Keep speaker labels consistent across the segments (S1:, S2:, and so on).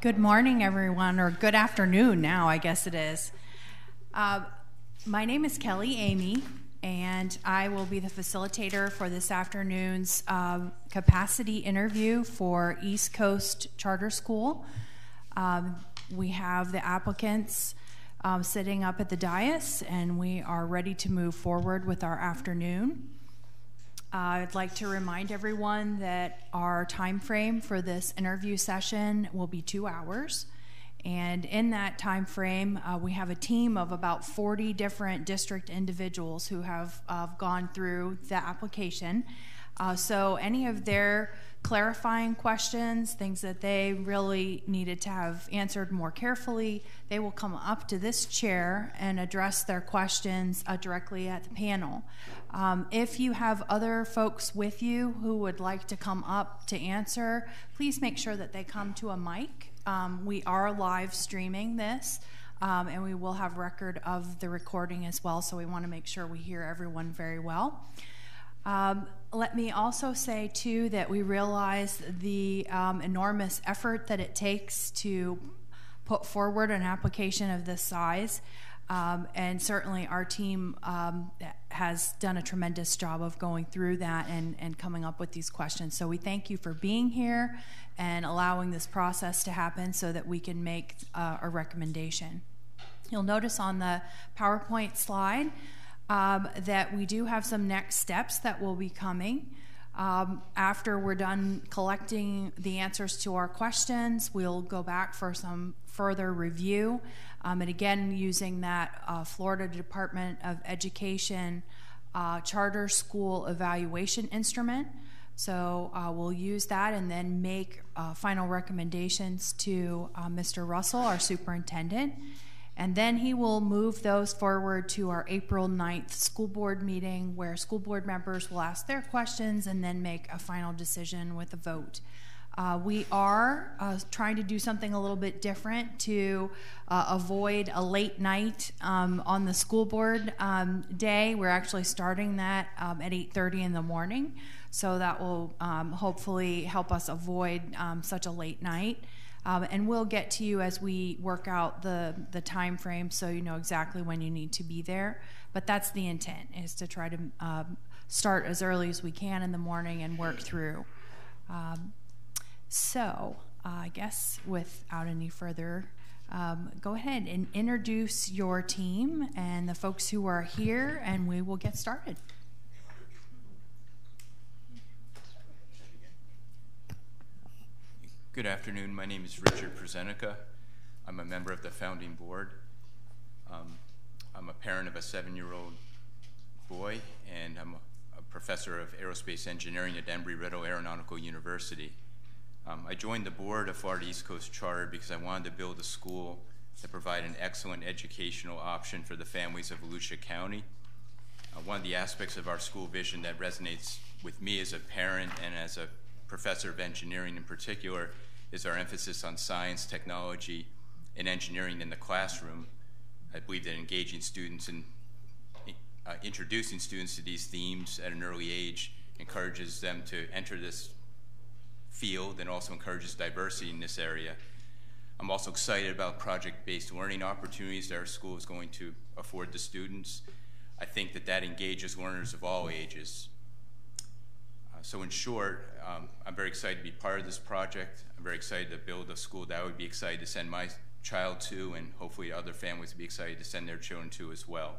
S1: Good morning, everyone, or good afternoon now, I guess it is. My name is Kelly Amy, and I will be the facilitator for this afternoon's capacity interview for East Coast Charter School. We have the applicants sitting up at the dais, and we are ready to move forward with our afternoon. I'd like to remind everyone that our time frame for this interview session will be 2 hours. And in that time frame, we have a team of about 40 different district individuals who have gone through the application. So any of their clarifying questions, things that they really needed to have answered more carefully, they will come up to this chair and address their questions directly at the panel. If you have other folks with you who would like to come up to answer, please make sure that they come to a mic. We are live streaming this, and we will have record of the recording as well, so we want to make sure we hear everyone very well. Let me also say, too, that we realize the enormous effort that it takes to put forward an application of this size. And certainly our team has done a tremendous job of going through that and coming up with these questions. So we thank you for being here and allowing this process to happen so that we can make a recommendation. You'll notice on the PowerPoint slide that we do have some next steps that will be coming. After we're done collecting the answers to our questions, we'll go back for some further review. And again, using that Florida Department of Education charter school evaluation instrument. So we'll use that and then make final recommendations to Mr. Russell, our superintendent. And then he will move those forward to our April 9th school board meeting, where school board members will ask their questions and then make a final decision with a vote. We are trying to do something a little bit different to avoid a late night on the school board day. We're actually starting that at 8:30 in the morning, so that will hopefully help us avoid such a late night. And we'll get to you as we work out the time frame, so you know exactly when you need to be there. But that's the intent, is to try to start as early as we can in the morning and work through. So I guess without any further, go ahead and introduce your team and the folks who are here, and we will get started.
S2: Good afternoon. My name is Richard Zenica. I'm a member of the founding board. I'm a parent of a 7-year-old boy, and I'm a professor of aerospace engineering at Embry-Riddle Aeronautical University. I joined the board of Florida East Coast Charter because I wanted to build a school that provided an excellent educational option for the families of Volusia County. One of the aspects of our school vision that resonates with me as a parent and as a professor of engineering in particular is our emphasis on science, technology, and engineering in the classroom. I believe that engaging students and introducing students to these themes at an early age encourages them to enter this field and also encourages diversity in this area. I'm also excited about project-based learning opportunities that our school is going to afford the students. I think that engages learners of all ages. So in short, I'm very excited to be part of this project. I'm very excited to build a school that I would be excited to send my child to, and hopefully other families would be excited to send their children to as well.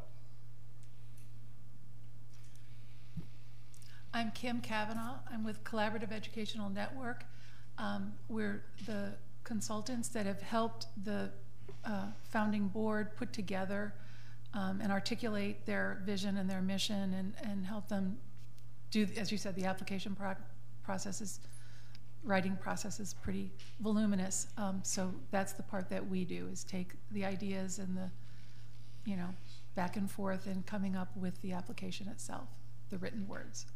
S3: I'm Kim Cavanaugh. I'm with Collaborative Educational Network. We're the consultants that have helped the founding board put together and articulate their vision and their mission and help them do, as you said, the application process writing process is pretty voluminous. So that's the part that we do, is take the ideas and the, back and forth and coming up with the application itself, the written words.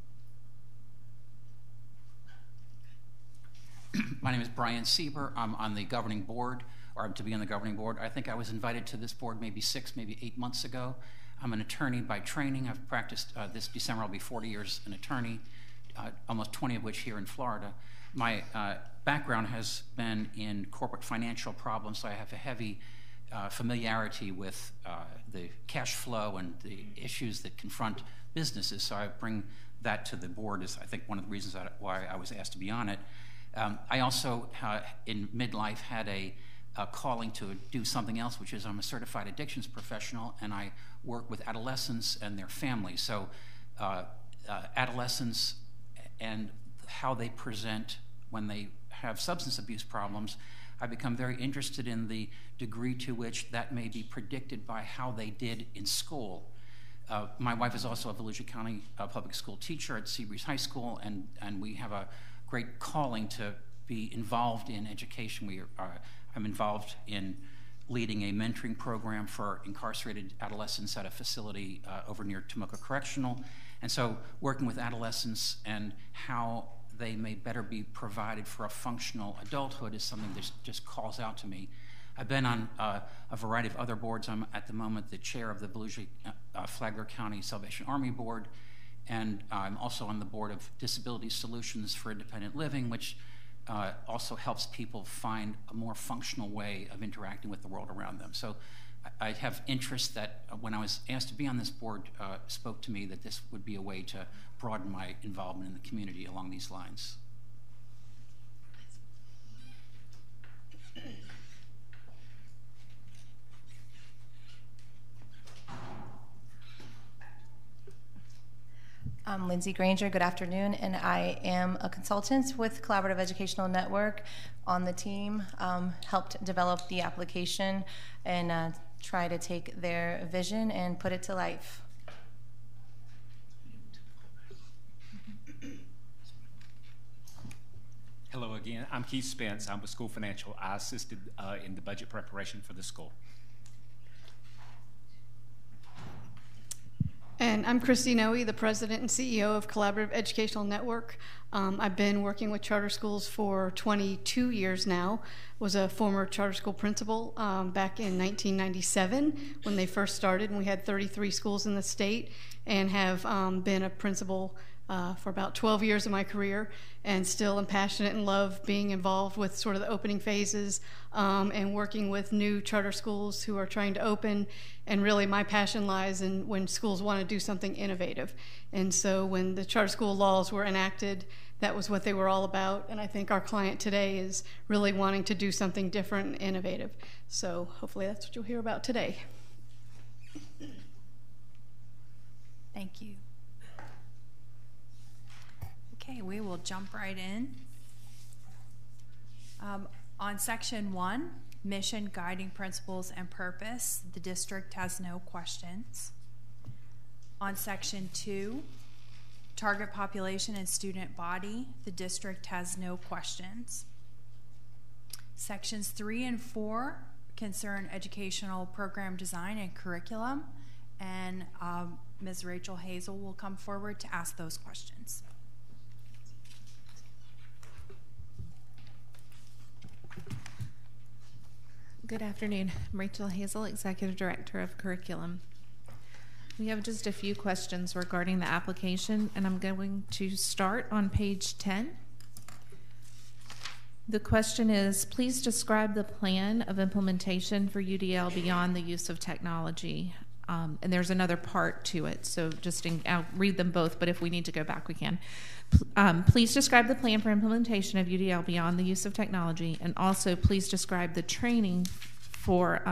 S4: My name is Brian Seaver. I'm on the governing board, or I'm to be on the governing board. I think I was invited to this board maybe 6, maybe 8 months ago. I'm an attorney by training. I've practiced, this December I'll be 40 years an attorney, almost 20 of which here in Florida. My background has been in corporate financial problems, so I have a heavy familiarity with the cash flow and the issues that confront businesses, so I bring that to the board is, I think, one of the reasons why I was asked to be on it. I also, in midlife, had a calling to do something else, which is I'm a certified addictions professional, and I work with adolescents and their families. So adolescents and how they present when they have substance abuse problems, I become very interested in the degree to which that may be predicted by how they did in school. My wife is also a Volusia County public school teacher at Seaver High School, and we have a great calling to be involved in education. I'm involved in leading a mentoring program for incarcerated adolescents at a facility over near Tomoka Correctional. And so working with adolescents and how they may better be provided for a functional adulthood is something that just calls out to me. I've been on a variety of other boards. I'm at the moment the chair of the Volusia Flagler County Salvation Army Board, and I'm also on the board of Disability Solutions for Independent Living, which also helps people find a more functional way of interacting with the world around them. So I have interest that when I was asked to be on this board, spoke to me that this would be a way to broaden my involvement in the community along these lines.
S5: I'm Lindsay Granger, good afternoon, and I am a consultant with Collaborative Educational Network on the team, helped develop the application and try to take their vision and put it to life.
S6: Hello again, I'm Keith Spence. I'm with School Financial. I assisted in the budget preparation for the school.
S7: And I'm Christy Noe, the president and CEO of Collaborative Educational Network. I've been working with charter schools for 22 years now. Was a former charter school principal back in 1997 when they first started, and we had 33 schools in the state, and have been a principal for about 12 years of my career, and still am passionate and love being involved with sort of the opening phases and working with new charter schools who are trying to open. And really my passion lies in when schools want to do something innovative. And so when the charter school laws were enacted, that was what they were all about. And I think our client today is really wanting to do something different and innovative. So hopefully that's what you'll hear about today.
S1: Thank you. Okay, we will jump right in. On section 1, mission, guiding principles, and purpose, the district has no questions. On section 2, target population and student body, the district has no questions. Sections 3 and 4 concern educational program design and curriculum, and Ms. Rachel Hazel will come forward to ask those questions.
S8: Good afternoon. I'm Rachel Hazel, Executive Director of Curriculum. We have just a few questions regarding the application, and I'm going to start on page 10. The question is, please describe the plan of implementation for UDL beyond the use of technology. And there's another part to it, so I'll read them both, but if we need to go back, we can. Please describe the plan for implementation of UDL beyond the use of technology, and also please describe the training for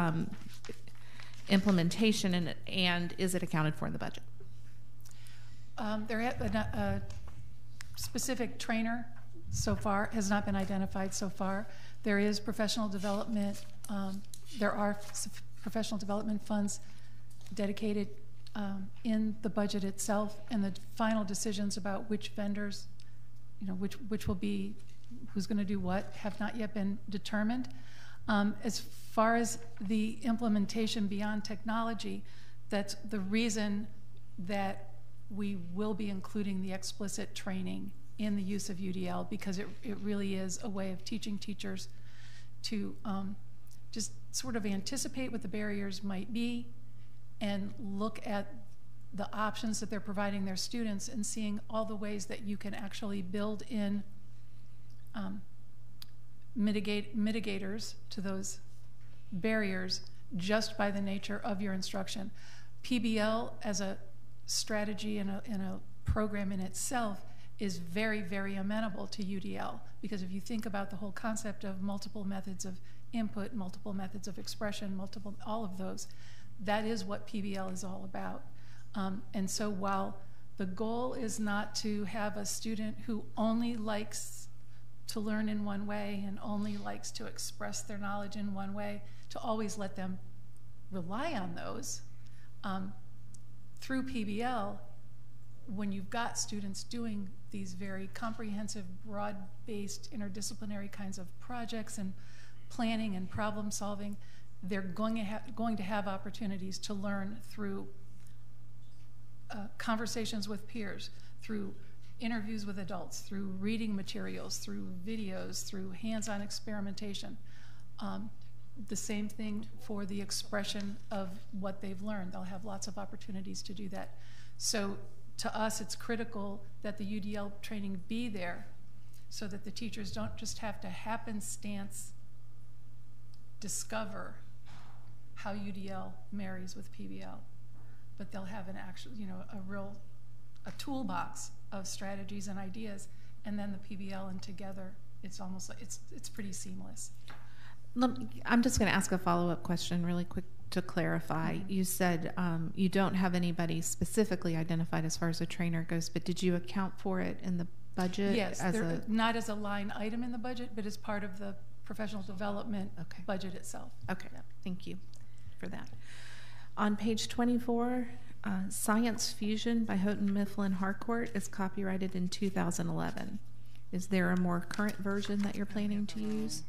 S8: implementation, and is it accounted for in the budget?
S3: A specific trainer so far has not been identified so far. There is professional development. There are professional development funds dedicated in the budget itself, and the final decisions about which vendors, which will be, who's going to do what, have not yet been determined. As far as the implementation beyond technology, that's the reason that we will be including the explicit training in the use of UDL, because it really is a way of teaching teachers to just sort of anticipate what the barriers might be and look at the options that they're providing their students and seeing all the ways that you can actually build in mitigators to those barriers just by the nature of your instruction. PBL as a strategy and a program in itself is very, very amenable to UDL, because if you think about the whole concept of multiple methods of input, multiple methods of expression, all of those, that is what PBL is all about. And so while the goal is not to have a student who only likes to learn in one way and only likes to express their knowledge in one way, to always let them rely on those, through PBL, when you've got students doing these very comprehensive, broad-based, interdisciplinary kinds of projects and planning and problem solving, they're going to have opportunities to learn through conversations with peers, through interviews with adults, through reading materials, through videos, through hands-on experimentation. The same thing for the expression of what they've learned. They'll have lots of opportunities to do that. So to us, it's critical that the UDL training be there so that the teachers don't just have to happenstance discover how UDL marries with PBL, but they'll have an actual, a toolbox of strategies and ideas, and then the PBL, and together it's almost like it's pretty seamless.
S8: I'm just going to ask a follow-up question really quick to clarify. Mm-hmm. You said you don't have anybody specifically identified as far as a trainer goes, but did you account for it in the budget?
S3: Yes, not as a line item in the budget, but as part of the professional development budget itself.
S8: Okay, yeah. Thank you for that. On page 24, Science Fusion by Houghton Mifflin Harcourt is copyrighted in 2011. Is there a more current version that you're planning to use?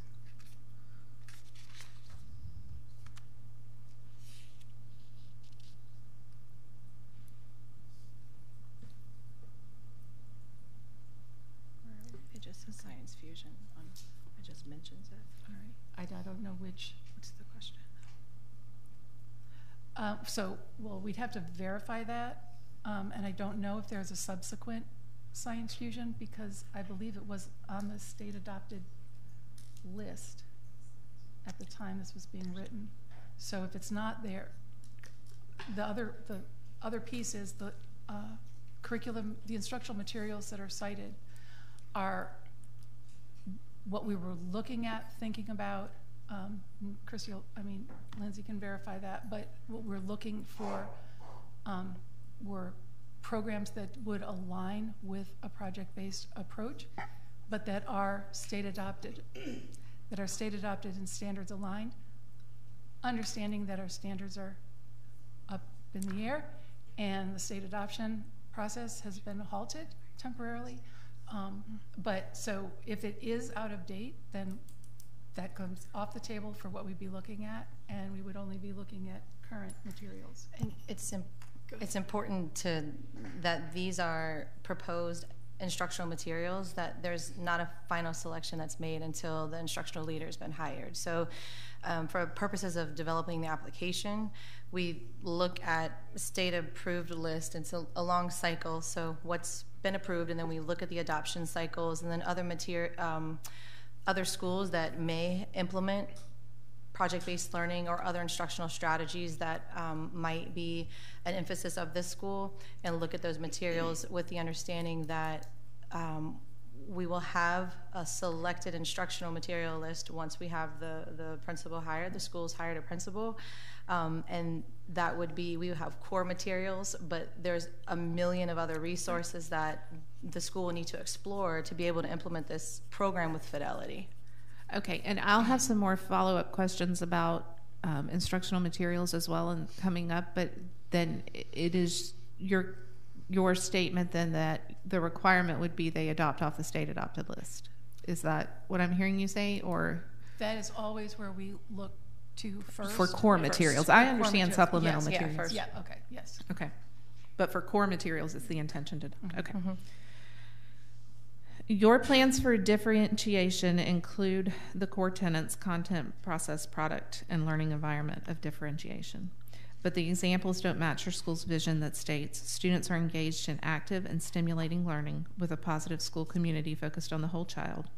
S9: It just says Science Fusion. It just mentions it.
S3: All right. I don't know which. What's the question? Well, we'd have to verify that, and I don't know if there's a subsequent Science Fusion, because I believe it was on the state adopted list at the time this was being written. So if it's not there, the other piece is the curriculum, the instructional materials that are cited are what we were looking at, thinking about. Lindsay can verify that, but what we're looking for were programs that would align with a project-based approach, but that are state adopted, and standards aligned, understanding that our standards are up in the air and the state adoption process has been halted temporarily. But so if it is out of date, then that comes off the table for what we'd be looking at, and we would only be looking at current materials.
S5: And it's important that these are proposed instructional materials, that there's not a final selection that's made until the instructional leader has been hired. So for purposes of developing the application, we look at state approved list. It's a long cycle, so what's been approved, and then we look at the adoption cycles, and then other schools that may implement project-based learning or other instructional strategies that might be an emphasis of this school, and look at those materials with the understanding that we will have a selected instructional material list once we have the principal hired, the school's hired a principal, and that would be, we would have core materials, but there's a million of other resources that the school will need to explore to be able to implement this program with fidelity.
S8: Okay, and I'll have some more follow-up questions about instructional materials as well and coming up, but then it is your statement then that the requirement would be they adopt off the state adopted list. Is that what I'm hearing you say, or?
S3: That is always where we look to first.
S8: For core materials. I understand supplemental materials.
S3: Yeah, first. Yeah, okay, yes.
S8: Okay. But for core materials, it's the intention to adopt. Okay. Mm-hmm. Your plans for differentiation include the core tenets: content, process, product, and learning environment of differentiation. But the examples don't match your school's vision that states students are engaged in active and stimulating learning with a positive school community focused on the whole child,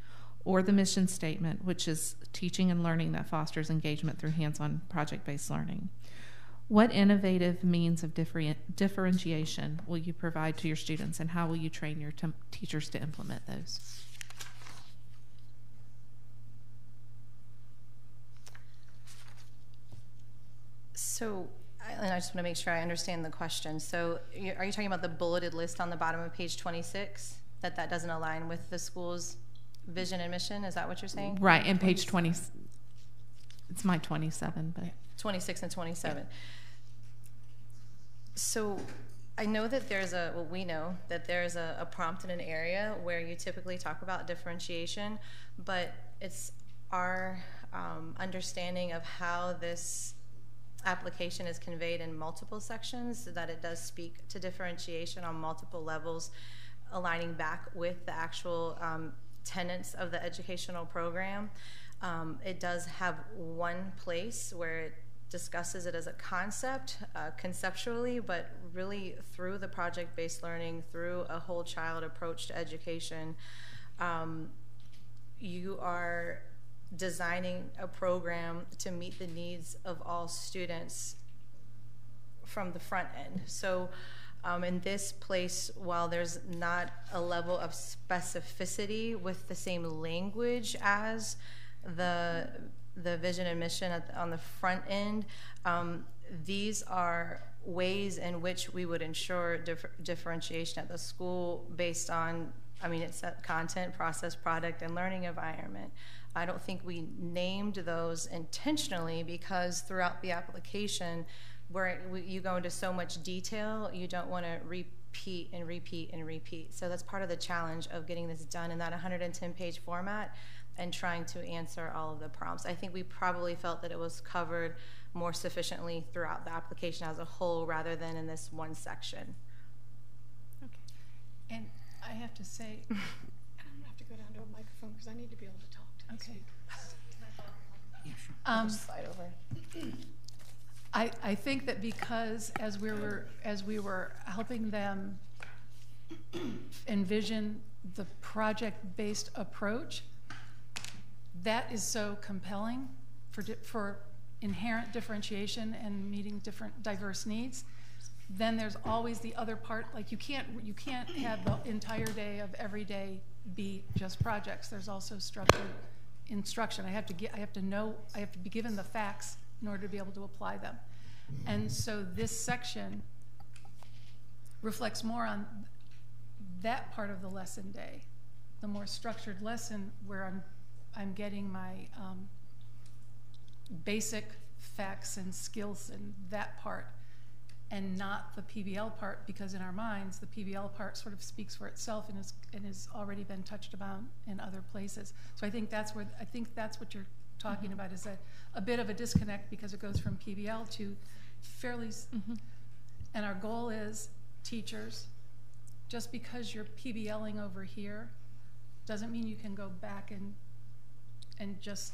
S8: or the mission statement, which is teaching and learning that fosters engagement through hands-on project-based learning. What innovative means of differentiation will you provide to your students, and how will you train your teachers to implement those?
S5: So, and I just want to make sure I understand the question. So, are you talking about the bulleted list on the bottom of page 26, that doesn't align with the school's vision and mission? Is that what you're saying?
S8: Right, and page 20, it's my 27, but
S5: 26 and 27. So I know that we know that there's a prompt in an area where you typically talk about differentiation, but it's our understanding of how this application is conveyed in multiple sections, so that it does speak to differentiation on multiple levels, aligning back with the actual tenets of the educational program. It does have one place where it discusses it as a concept, conceptually, but really through the project-based learning, through a whole child approach to education, you are designing a program to meet the needs of all students from the front end. So in this place, while there's not a level of specificity with the same language as the vision and mission on the front end, these are ways in which we would ensure differentiation at the school based on, it's a content, process, product, and learning environment. I don't think we named those intentionally, because throughout the application, where you go into so much detail, you don't want to repeat and repeat and repeat. So that's part of the challenge of getting this done in that 110-page format and trying to answer all of the prompts. I think we probably felt that it was covered more sufficiently throughout the application as a whole, rather than in this one section.
S3: Okay. And I have to say,
S7: I'm gonna have to go down to a microphone because I need to be able to talk to these
S3: okay.
S5: Just slide over.
S3: I think that because as we were helping them envision the project-based approach, that is so compelling for inherent differentiation and meeting different diverse needs. Then there's always the other part, like you can't have the entire day of every day be just projects. There's also structured instruction. I have to be given the facts in order to be able to apply them. And so this section reflects more on that part of the lesson day, the more structured lesson where I'm getting my basic facts and skills in that part, and not the PBL part, because in our minds the PBL part sort of speaks for itself and has already been touched upon in other places. So I think that's what you're talking about, is a bit of a disconnect, because it goes from PBL to fairly, and our goal is teachers, just because you're PBLing over here doesn't mean you can go back and just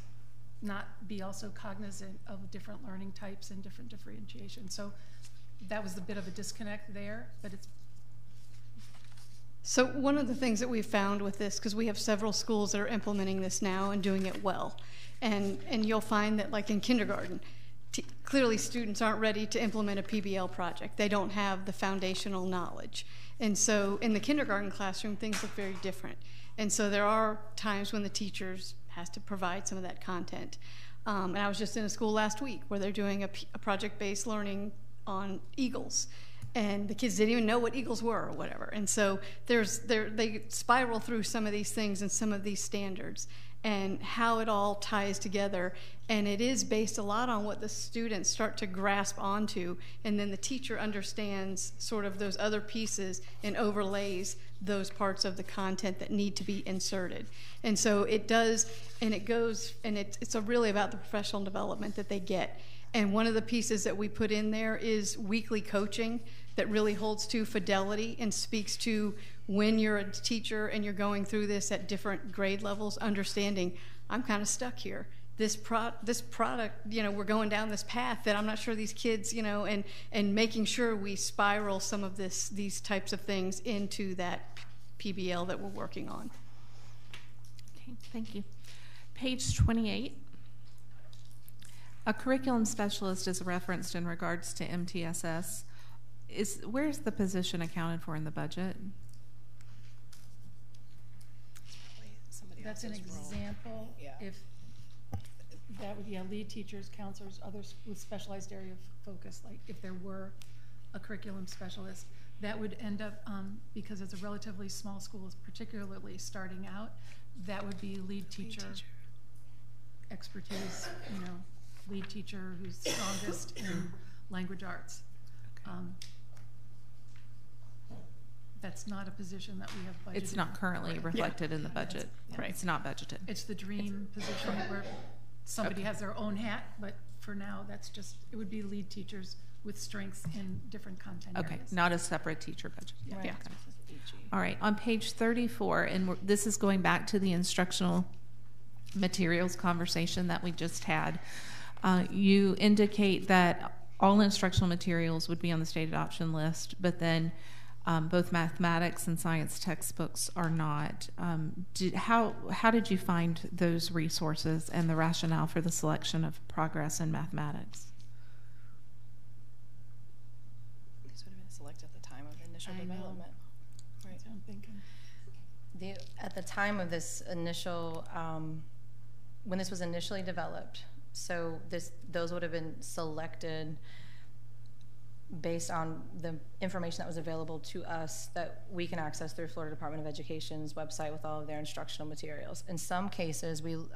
S3: not be also cognizant of different learning types and different differentiation. So that was a bit of a disconnect there, but it's.
S7: So one of the things that we've found with this, because we have several schools that are implementing this now and doing it well, and you'll find that, like in kindergarten, clearly students aren't ready to implement a PBL project. They don't have the foundational knowledge. And so in the kindergarten classroom, things look very different. And so there are times when the teachers has to provide some of that content. And I was just in a school last week where they're doing a project-based learning on eagles. And the kids didn't even know what eagles were or whatever. And so they spiral through some of these things and some of these standards and how it all ties together. And it is based a lot on what the students start to grasp onto, and then the teacher understands sort of those other pieces and overlays those parts of the content that need to be inserted. And so it does, and it goes, and it's really about the professional development that they get. And one of the pieces that we put in there is weekly coaching that really holds to fidelity and speaks to when you're a teacher and you're going through this at different grade levels, understanding I'm kind of stuck here. This product, we're going down this path that I'm not sure these kids, and making sure we spiral some of these types of things into that PBL that we're working on.
S8: Okay, Okay, thank you. Page 28. A curriculum specialist is referenced in regards to MTSS. Where's the position accounted for in the budget?
S3: That's an example.
S9: Yeah.
S3: If that would, lead teachers, counselors, others with specialized area of focus, like if there were a curriculum specialist, that would end up, because it's a relatively small school, particularly starting out, that would be lead teacher expertise, lead teacher who's strongest in language arts. That's not a position that we have budgeted.
S8: It's not currently reflected in the budget. Right. It's not budgeted.
S3: It's the dream position where somebody has their own hat, but for now, it would be lead teachers with strengths in different content areas.
S8: Not a separate teacher budget.
S3: Yeah.
S8: Okay. All right, on page 34, and this is going back to the instructional materials conversation that we just had. You indicate that all instructional materials would be on the state adoption list, but then both mathematics and science textbooks are not. How did you find those resources and the rationale for the selection of progress in mathematics?
S9: These would have been selected at the time of the initial development. Right.
S3: That's what I'm thinking.
S5: At the time of this initial, when this was initially developed, so those would have been selected based on the information that was available to us that we can access through Florida Department of Education's website with all of their instructional materials. In some cases, we'll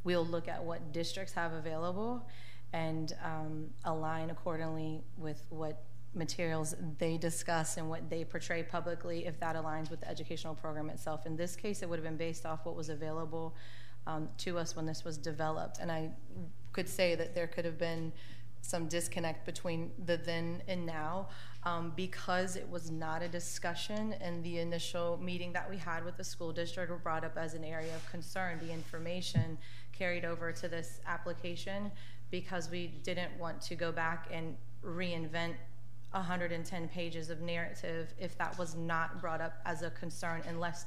S5: look at what districts have available and align accordingly with what materials they discuss and what they portray publicly, if that aligns with the educational program itself. In this case, it would have been based off what was available to us when this was developed. And I could say that there could have been some disconnect between the then and now because it was not a discussion in the initial meeting that we had with the school district or brought up as an area of concern. The information carried over to this application because we didn't want to go back and reinvent 110 pages of narrative if that was not brought up as a concern, unless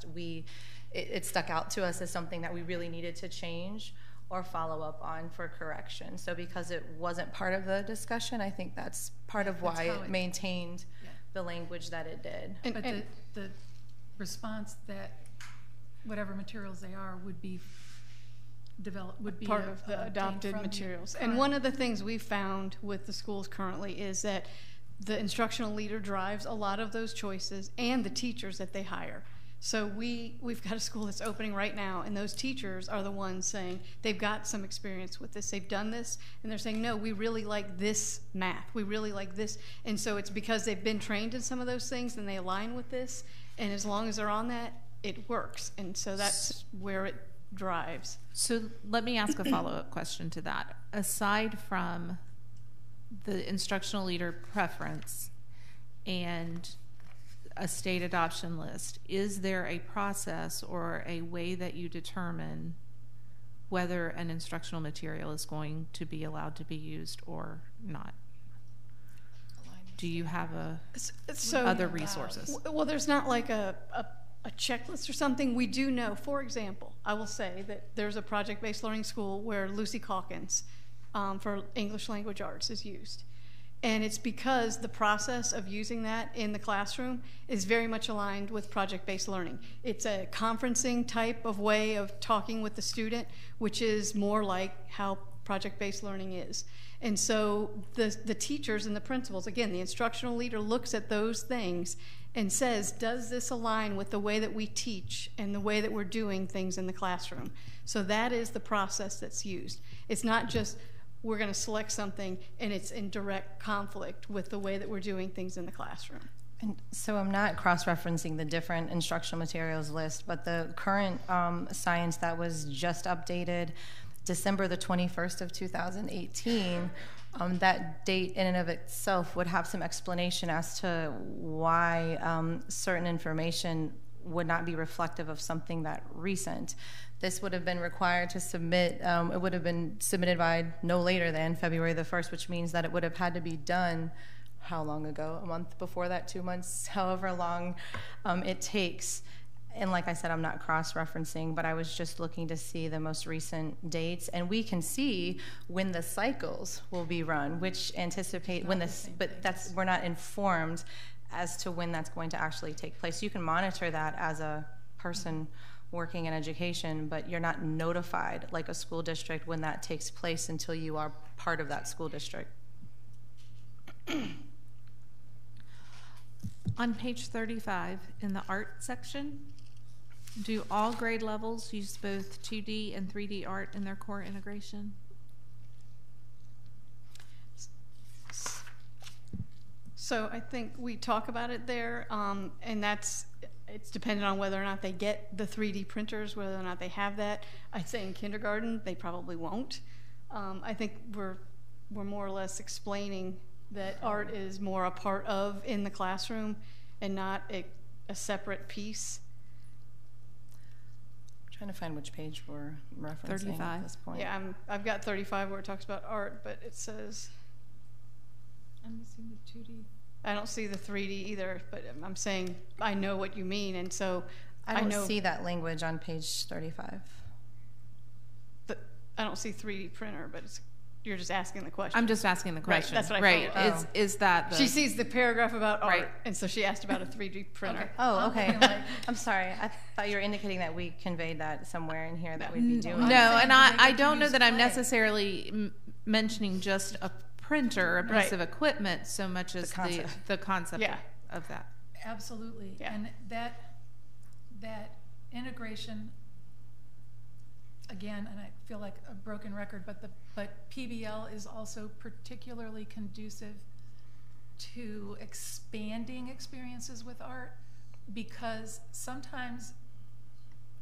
S5: it stuck out to us as something that we really needed to change or follow up on for correction. So because it wasn't part of the discussion, I think that's part of why it maintained the language that it did.
S3: But the response that whatever materials they are would be developed, would be
S7: part of the adopted materials. And one of the things we found with the schools currently is that the instructional leader drives a lot of those choices and the teachers that they hire. So we've got a school that's opening right now, and those teachers are the ones saying they've got some experience with this, they've done this, and they're saying, no, we really like this math, we really like this. And so it's because they've been trained in some of those things and they align with this, and as long as they're on that, it works. And so that's where it drives.
S8: So let me ask a follow-up question to that. Aside from the instructional leader preference and a state adoption list, is there a process or a way that you determine whether an instructional material is going to be allowed to be used or not? Do you have other resources?
S7: Well, there's not like a checklist or something. We do know, for example, I will say that there's a project-based learning school where Lucy Calkins for English language arts is used. And it's because the process of using that in the classroom is very much aligned with project-based learning. It's a conferencing type of way of talking with the student, which is more like how project-based learning is. And so the teachers and the principals, again, the instructional leader looks at those things and says, does this align with the way that we teach and the way that we're doing things in the classroom? So that is the process that's used. It's not just we're going to select something and it's in direct conflict with the way that we're doing things in the classroom.
S5: And so I'm not cross-referencing the different instructional materials list, but the current science that was just updated December the 21st of 2018, that date in and of itself would have some explanation as to why certain information would not be reflective of something that recent. This would have been required to submit, it would have been submitted by no later than February the 1st, which means that it would have had to be done how long ago? A month before that, 2 months, however long it takes. And like I said, I'm not cross-referencing, but I was just looking to see the most recent dates, and we can see when the cycles will be run, which anticipate when this, but that's, we're not informed as to when that's going to actually take place. You can monitor that as a person working in education, but you're not notified like a school district when that takes place until you are part of that school district.
S8: On page 35, in the art section, do all grade levels use both 2D and 3D art in their core integration?
S7: So I think we talk about it there, and it's dependent on whether or not they get the 3D printers, whether or not they have that. I'd say in kindergarten they probably won't. I think we're more or less explaining that art is more a part of in the classroom and not a separate piece.
S5: I'm trying to find which page we're referencing
S8: 35.
S5: at this point.
S7: Yeah, I've got 35 where it talks about art, but it says,
S3: I'm missing the 2D.
S7: I don't see the 3D either, but I'm saying I know what you mean, and so
S5: I don't
S7: know
S5: see that language on page 35.
S7: I don't see 3D printer, but you're just asking the question.
S8: I'm just asking the question.
S7: Right, that's what I
S8: right.
S7: thought.
S8: Is that the...
S7: She sees the paragraph about art,
S8: Right.
S7: and so she asked about a 3D printer.
S3: Okay.
S5: Oh, okay. I'm sorry. I thought you were indicating that we conveyed that somewhere in here that we'd be doing.
S8: No,
S3: saying
S8: and
S3: do they
S8: I
S3: get to
S8: don't know
S3: use
S8: that I'm
S3: clay?
S8: necessarily mentioning just a printer, a piece
S7: Right.
S8: of equipment, so much as the concept
S7: Yeah.
S8: of that.
S3: Absolutely.
S7: Yeah.
S3: And that integration, again, and I feel like a broken record, but PBL is also particularly conducive to expanding experiences with art, because sometimes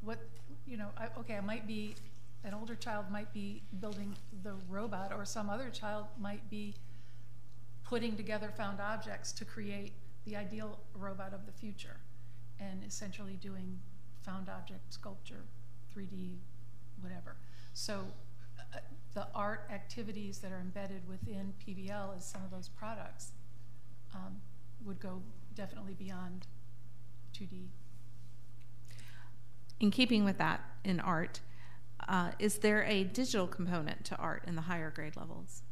S3: I might be, an older child might be building the robot, or some other child might be putting together found objects to create the ideal robot of the future, and essentially doing found object sculpture, 3D, whatever. So the art activities that are embedded within PBL as some of those products would go definitely beyond 2D.
S8: In keeping with that, in art, is there a digital component to art in the higher grade levels?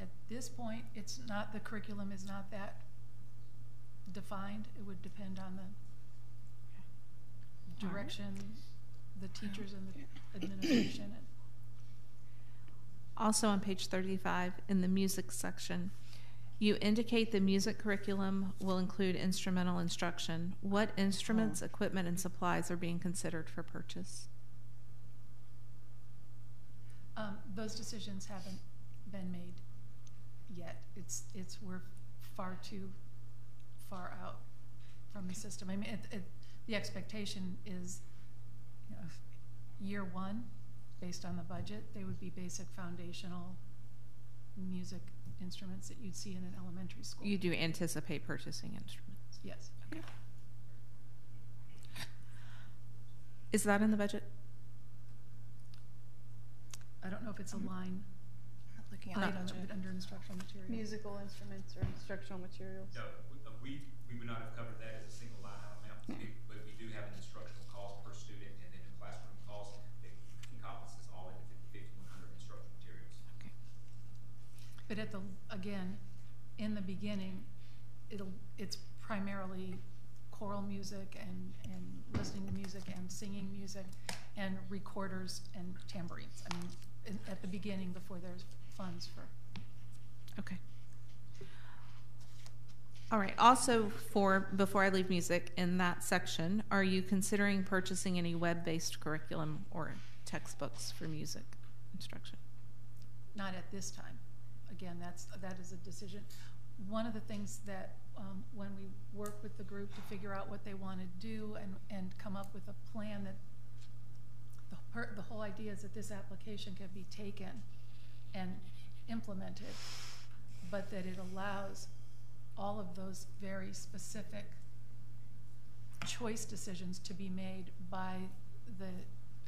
S3: At this point, it's not, the curriculum is not that defined. It would depend on the direction, the teachers and the administration.
S8: Also on page 35, in the music section, you indicate the music curriculum will include instrumental instruction. What instruments, equipment, and supplies are being considered for purchase?
S3: Those decisions haven't been made yet. We're far too far out from the system. I mean, the expectation is, year one, based on the budget, they would be basic foundational music instruments that you'd see in an elementary school.
S8: You do anticipate purchasing instruments?
S3: Yes.
S8: Okay. Is that in the budget?
S3: I don't know if it's a line
S5: Looking at
S3: item
S5: the budget.
S3: under instructional material.
S7: Musical instruments or instructional materials.
S10: No, we would not have covered that as a single line item amount, but we do have an instructional cost per student and then a classroom cost that encompasses all of the 5,100 instructional materials.
S8: Okay.
S3: But again, in the beginning, it's primarily choral music and listening to music and singing music and recorders and tambourines. I mean, at the beginning, before there's funds for.
S8: Okay. All right. Also, before I leave music, in that section, are you considering purchasing any web-based curriculum or textbooks for music instruction?
S3: Not at this time. Again, that is a decision. One of the things that when we work with the group to figure out what they want to do and come up with a plan, that the whole idea is that this application can be taken and implemented, but that it allows all of those very specific choice decisions to be made by the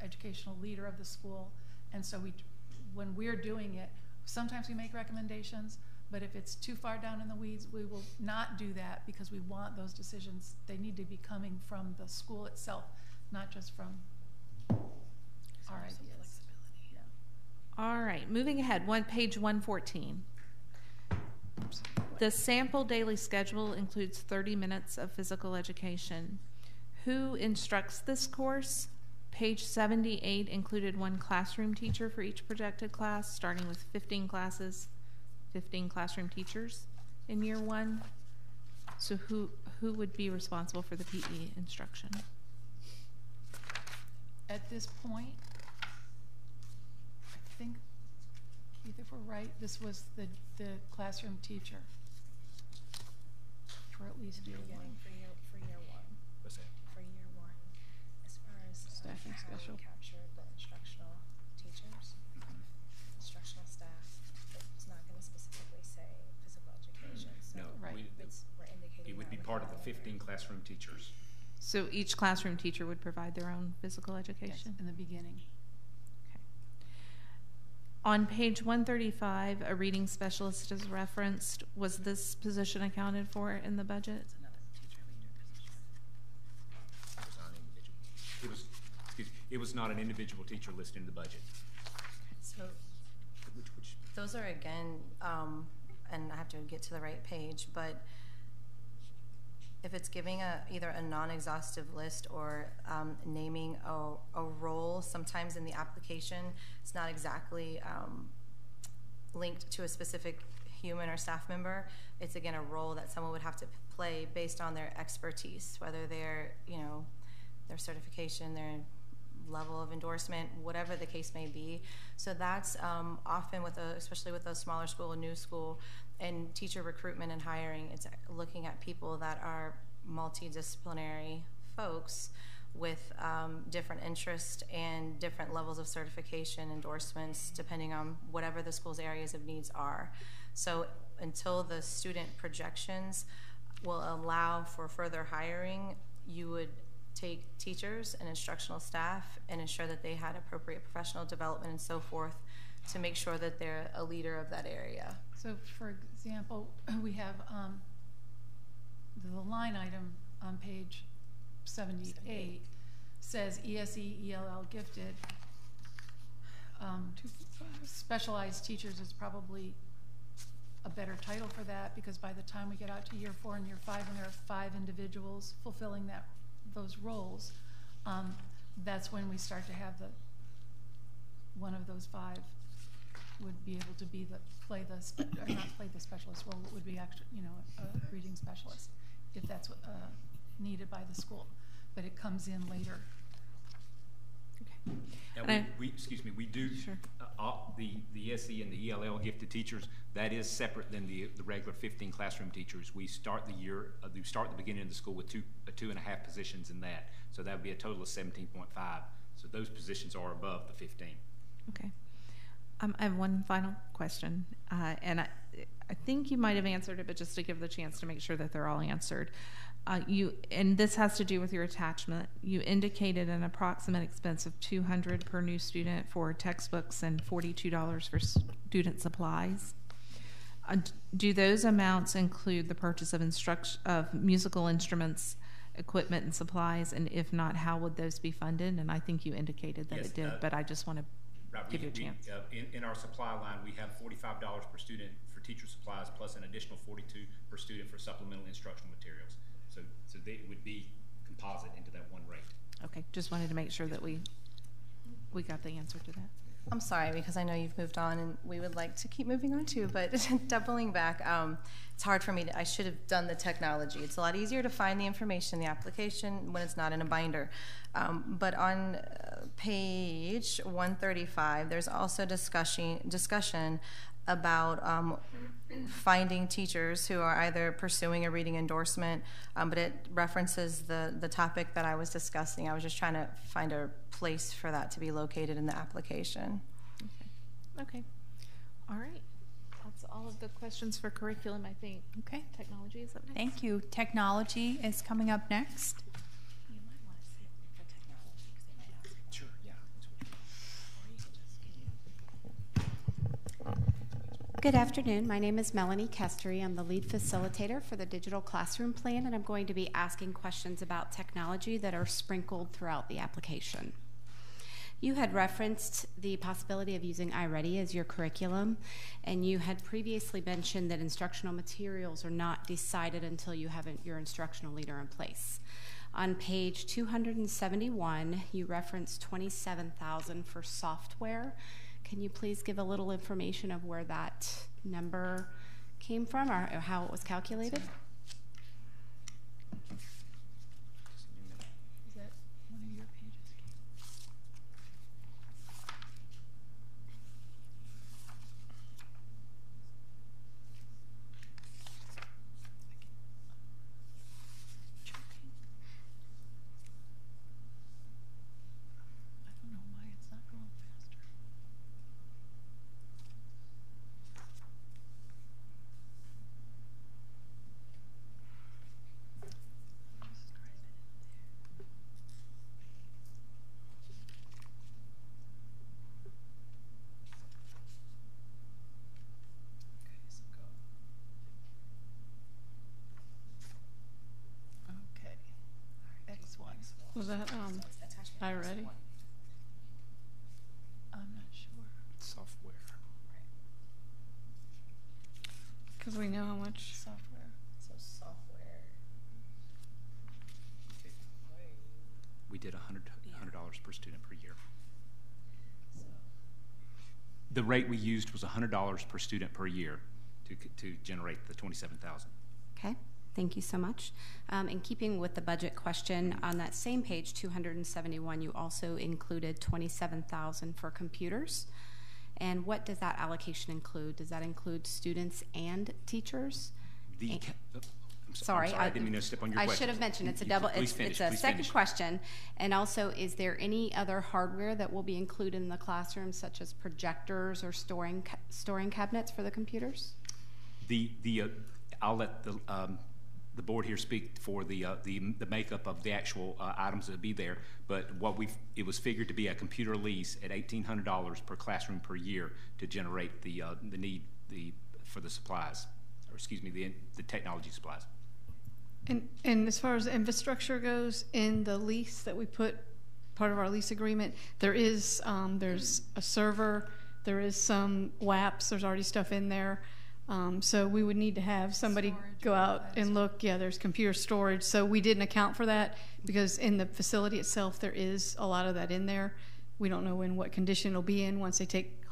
S3: educational leader of the school. And so when we're doing it, sometimes we make recommendations, But if it's too far down in the weeds, we will not do that, because we want those decisions. They need to be coming from the school itself, not just from our ideas. Yeah.
S8: All right, moving ahead, page 114. The sample daily schedule includes 30 minutes of physical education. Who instructs this course? Page 78 included 1 classroom teacher for each projected class, starting with 15 classes, 15 classroom teachers in year 1. So who would be responsible for the PE instruction?
S3: At this point, I think, Keith, if we're right, this was the classroom teacher for at least year 1.
S9: For year 1.
S6: What's that?
S9: For year 1, as far as
S7: Staffing
S9: how
S7: special.
S9: we captured the instructional teachers, instructional staff, it's not going to specifically say physical education. So
S6: No,
S3: Right.
S9: we're indicating
S6: it would be
S9: that
S6: part of the
S9: within
S6: 15 classroom teachers.
S8: So each classroom teacher would provide their own physical
S3: Yes,
S8: education?
S3: in the beginning.
S8: Okay. On page 135, a reading specialist is referenced. Was this position accounted for in the budget?
S9: It's another teacher leader position.
S6: It was not an individual teacher listed in the budget.
S5: So
S6: Which
S5: those are, again, and I have to get to the right page, but if it's giving either a non-exhaustive list or naming a role, sometimes in the application, it's not exactly linked to a specific human or staff member. It's, again, a role that someone would have to play based on their expertise, whether their certification, their level of endorsement, whatever the case may be. So that's often especially with a smaller school, a new school, and teacher recruitment and hiring, it's looking at people that are multidisciplinary folks with different interests and different levels of certification, endorsements, depending on whatever the school's areas of needs are. So until the student projections will allow for further hiring, you would take teachers and instructional staff and ensure that they had appropriate professional development and so forth to make sure that they're a leader of that area.
S3: So, for example, we have the line item on page 78 says ESE, ELL gifted. Specialized teachers is probably a better title for that, because by the time we get out to year 4 and year 5, and there are 5 individuals fulfilling those roles, that's when we start to have one of those 5 would be able to play the specialist role. It would be actually, a reading specialist, if that's what, needed by the school. But it comes in later.
S6: Now we do,
S8: Sure.
S6: the SE and the ELL gifted teachers, that is separate than the regular 15 classroom teachers. We start the year, we start the beginning of the school with 2.5 positions in that. So that would be a total of 17.5. So those positions are above the 15. Okay.
S8: I have one final question, and I think you might have answered it, but just to give the chance to make sure that they're all answered. And this has to do with your attachment. You indicated an approximate expense of $200 per new student for textbooks and $42 for student supplies. Do those amounts include the purchase of musical instruments, equipment, and supplies? And if not, how would those be funded? And I think you indicated that
S6: Yes,
S8: it did, but I just want to give you a chance.
S6: In our supply line, we have $45 per student for teacher supplies, plus an additional $42 per student for supplemental instructional materials. So they would be composite into that one rate.
S8: Okay, just wanted to make sure that we got the answer to that.
S5: I'm sorry, because I know you've moved on and we would like to keep moving on too, but doubling back, it's hard for me I should have done the technology. It's a lot easier to find the information in the application when it's not in a binder. But on page 135, there's also discussion about finding teachers who are either pursuing a reading endorsement, but it references the topic that I was discussing. I was just trying to find a place for that to be located in the application.
S8: Okay. All right. That's all of the questions for curriculum, I think.
S1: Okay.
S8: Technology is up next.
S1: Thank you. Technology is coming up next.
S9: You might want to sit for technology, because they might ask.
S6: Sure, yeah.
S9: Or you could just
S11: Good afternoon. My name is Melanie Kestery. I'm the lead facilitator for the digital classroom plan, and I'm going to be asking questions about technology that are sprinkled throughout the application. You had referenced the possibility of using iReady as your curriculum, and you had previously mentioned that instructional materials are not decided until you have your instructional leader in place. On page 271, you referenced $27,000 for software. Can you please give a little information of where that number came from or how it was calculated?
S3: Is that one of your pages? I don't know why it's not going faster. Okay. X1.
S7: Was that iReady?
S3: I'm not sure.
S6: Software.
S7: Because we know how much.
S3: Software.
S9: So software.
S6: We did $100 per student per year. The rate we used was $100 per student per year to generate the $27,000.
S11: Okay, thank you so much. In keeping with the budget question, on that same page, 271, you also included $27,000 for computers. And what does that allocation include? Does that include students and teachers?
S6: I'm
S11: Sorry,
S6: I didn't mean to step on your question.
S11: I should have mentioned it's a double.
S6: Please finish,
S11: it's a
S6: please
S11: second
S6: finish.
S11: question. And also, is there any other hardware that will be included in the classroom, such as projectors or storing cabinets for the computers?
S6: I'll let the board here speak for the makeup of the actual items that would be there. But it was figured to be a computer lease at $1,800 per classroom per year to generate the need for the supplies, or excuse me, the technology supplies.
S7: And as far as the infrastructure goes, in the lease that we put, part of our lease agreement, there's a server, there is some WAPs, there's already stuff in there. So we would need to have somebody
S3: Storage
S7: go out and look. Yeah, there's computer storage. So we didn't account for that because in the facility itself, there is a lot of that in there. We don't know in what condition it'll be in once they take,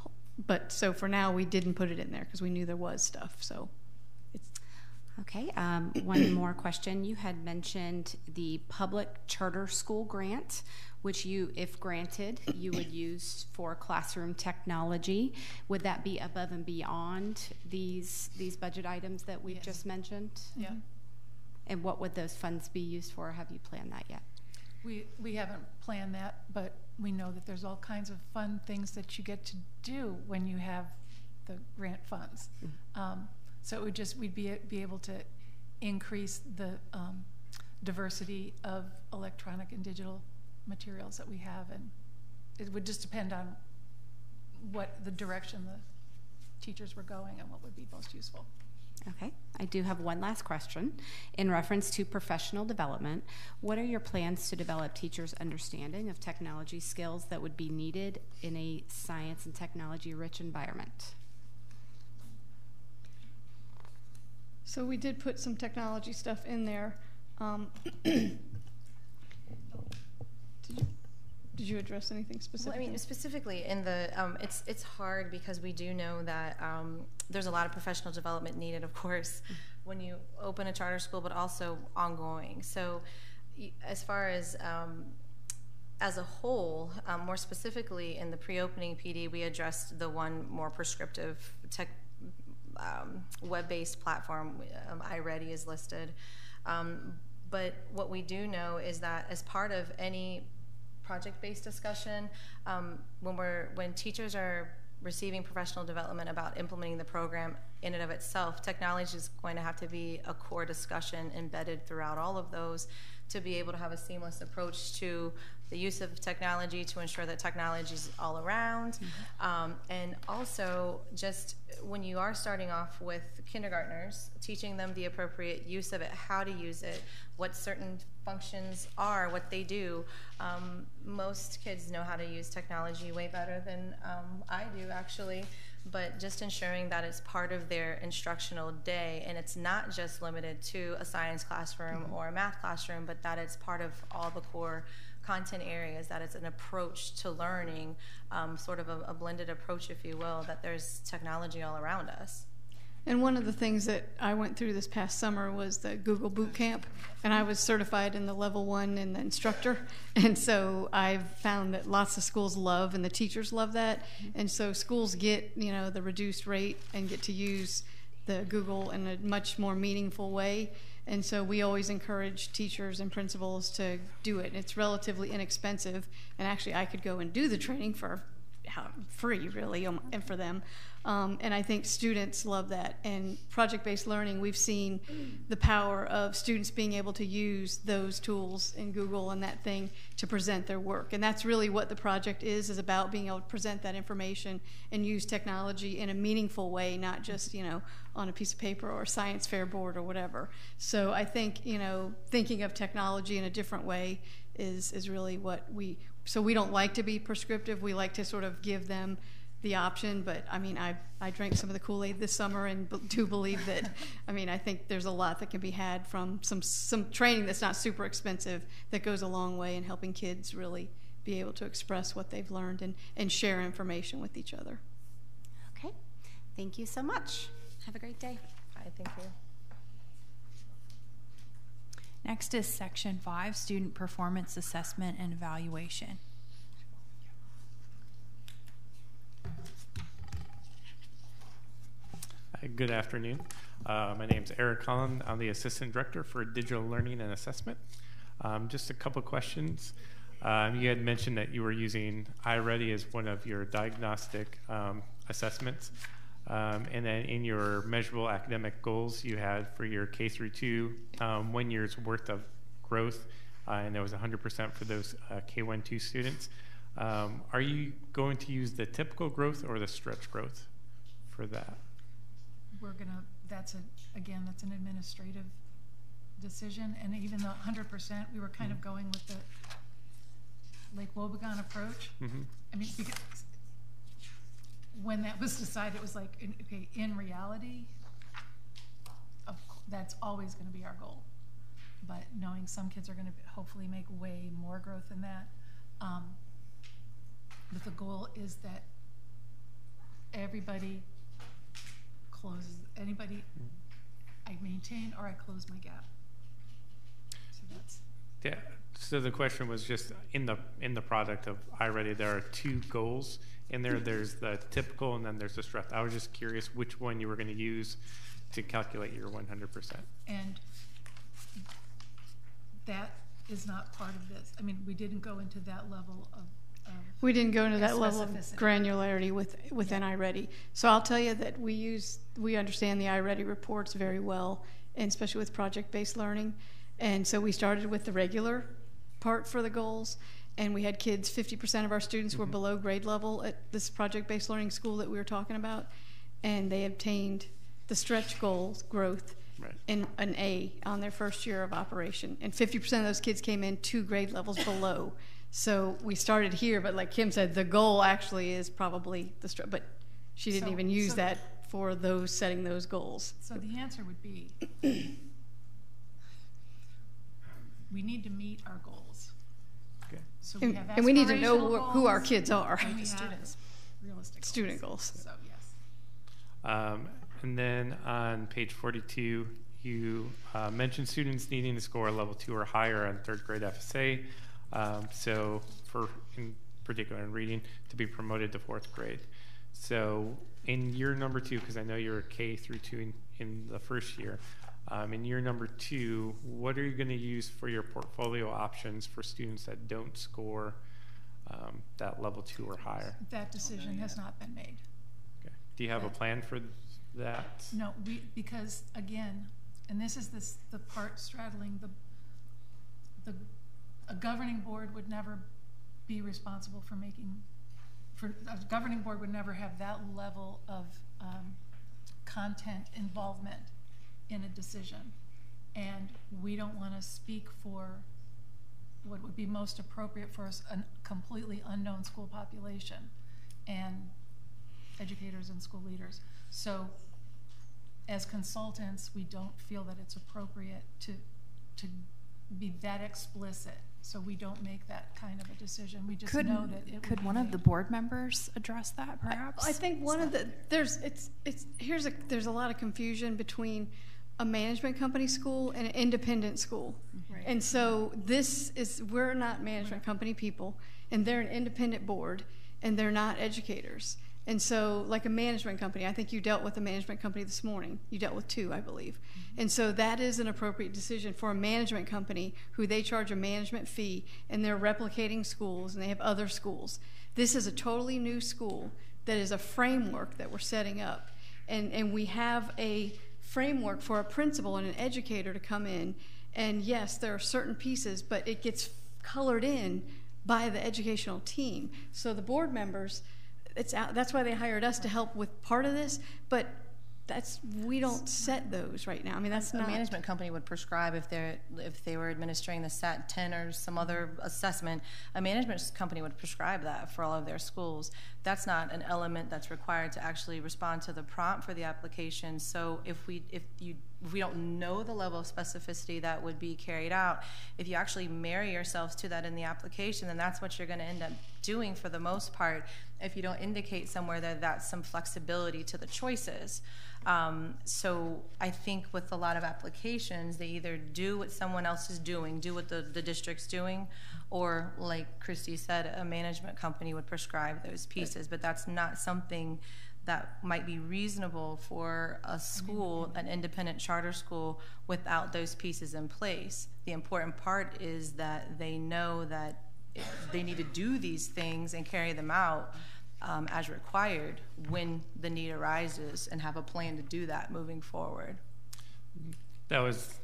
S7: but so for now, we didn't put it in there because we knew there was stuff. So it's.
S11: Okay, one more question. You had mentioned the public charter school grant, which you, if granted, you would use for classroom technology. Would that be above and beyond these budget items that we've just mentioned?
S3: Yeah.
S11: And what would those funds be used for? Have you planned that yet?
S3: We haven't planned that, but we know that there's all kinds of fun things that you get to do when you have the grant funds. So it would we'd be able to increase the diversity of electronic and digital materials that we have, and it would just depend on what the direction the teachers were going and what would be most useful.
S11: Okay, I do have one last question. In reference to professional development, what are your plans to develop teachers' understanding of technology skills that would be needed in a science and technology-rich environment?
S7: So we did put some technology stuff in there. Did you address anything specific?
S5: Well, I mean, specifically in the, it's hard because we do know that there's a lot of professional development needed, of course, when you open a charter school, but also ongoing. So as far as a whole, more specifically in the pre-opening PD, we addressed the one more prescriptive tech web-based platform. iReady is listed. But what we do know is that as part of any project-based discussion, when teachers are receiving professional development about implementing the program in and of itself, technology is going to have to be a core discussion embedded throughout all of those to be able to have a seamless approach to the use of technology to ensure that technology is all around. And also, just when you are starting off with kindergartners, teaching them the appropriate use of it, how to use it, what certain functions are, what they do. Most kids know how to use technology way better than I do, actually. But just ensuring that it's part of their instructional day, and it's not just limited to a science classroom or a math classroom, but that it's part of all the core content areas, that it's an approach to learning, sort of a blended approach, if you will, that there's technology all around us.
S7: And one of the things that I went through this past summer was the Google Boot Camp, and I was certified in the level 1 in the instructor. And so I've found that lots of schools love, and the teachers love that. And so schools get, you know, the reduced rate and get to use the Google in a much more meaningful way. And so we always encourage teachers and principals to do it. It's relatively inexpensive, and actually I could go and do the training for free, really, and for them. And I think students love that. And project-based learning, we've seen the power of students being able to use those tools in Google and that thing to present their work. And that's really what the project is about, being able to present that information and use technology in a meaningful way, not just, you know, on a piece of paper or a science fair board or whatever. So I think, you know, thinking of technology in a different way is really what so we don't like to be prescriptive. We like to sort of give them the option, but I mean, I drank some of the Kool-Aid this summer and do believe that, I mean, I think there's a lot that can be had from some training that's not super expensive that goes a long way in helping kids really be able to express what they've learned and share information with each other.
S11: Okay, thank you so much. Have a great day.
S5: Bye, thank you.
S1: Next is Section 5, Student Performance Assessment and Evaluation.
S12: Good afternoon. My name is Eric Holland. I'm the Assistant Director for Digital Learning and Assessment. Just a couple questions. You had mentioned that you were using iReady as one of your diagnostic assessments. And then in your measurable academic goals you had for your K through 2, 1 year's worth of growth, and there was 100% for those K1-2 students. Are you going to use the typical growth or the stretch growth for that?
S3: We're gonna, that's an administrative decision, and even the 100%, we were kind of going with the Lake Wobegon approach. I mean, because when that was decided, it was like, okay, in reality, that's always going to be our goal. But knowing some kids are going to hopefully make way more growth than that. But the goal is that everybody closes, I maintain or I close my gap. So that's.
S12: Yeah. So the question was just in the product of iReady, there are 2 goals in there. There's the typical and then there's the stretch. I was just curious which one you were going to use to calculate your 100%.
S3: And that is not part of this. I mean, we didn't go into that level of
S7: we didn't go into that level of granularity within iReady. So I'll tell you that we understand the iReady reports very well, and especially with project-based learning. And so we started with the regular part for the goals, and we had kids, 50% of our students were below grade level at this project-based learning school that we were talking about, and they obtained the stretch goals growth in an A on their first year of operation. And 50% of those kids came in 2 grade levels below. So we started here, but like Kim said, the goal actually is probably the stretch, but she didn't even use that for those setting those goals.
S3: So the answer would be, we need to meet our goals.
S12: Okay.
S3: So we have
S7: and we need to know who our
S3: goals,
S7: kids are.
S3: and we have realistic
S7: student goals.
S3: So yes.
S12: And then on page 42, you mentioned students needing to score a level 2 or higher on 3rd grade FSA. So in particular in reading, to be promoted to 4th grade. So in year number 2, because I know you're K through 2 in the first year, in year number 2, what are you going to use for your portfolio options for students that don't score that level 2 or higher?
S3: That decision has not been made.
S12: Okay. Do you have a plan for that?
S3: No, because again, and this is the part straddling a governing board would never be responsible for a governing board would never have that level of content involvement in a decision. And we don't want to speak for what would be most appropriate for a completely unknown school population and educators and school leaders. So as consultants, we don't feel that it's appropriate to be that explicit. So we don't make that kind of a decision. We just know that it
S1: could one of the board members address that, perhaps?
S7: I think one of the there's a lot of confusion between a management company school and an independent school. Right. And so we're not management company people, and they're an independent board, and they're not educators. And so, like a management company, I think you dealt with a management company this morning. You dealt with 2, I believe. Mm-hmm. And so that is an appropriate decision for a management company who they charge a management fee, and they're replicating schools, and they have other schools. This is a totally new school that is a framework that we're setting up. And we have a framework for a principal and an educator to come in. And yes, there are certain pieces, but it gets colored in by the educational team. So the board members, that's why they hired us to help with part of this, but we don't set those right now. I mean, that's not.
S5: A management company would prescribe if they were administering the SAT 10 or some other assessment. A management company would prescribe that for all of their schools. That's not an element that's required to actually respond to the prompt for the application. So if we don't know the level of specificity that would be carried out, if you actually marry yourselves to that in the application, then that's what you're going to end up doing for the most part. If you don't indicate somewhere that that's some flexibility to the choices. So I think with a lot of applications, they either do what someone else is doing, do what the district's doing, or like Christy said, a management company would prescribe those pieces, but that's not something that might be reasonable for a school, an independent charter school, without those pieces in place. The important part is that they know that they need to do these things and carry them out as required when the need arises, and have a plan to do that moving forward.
S12: That was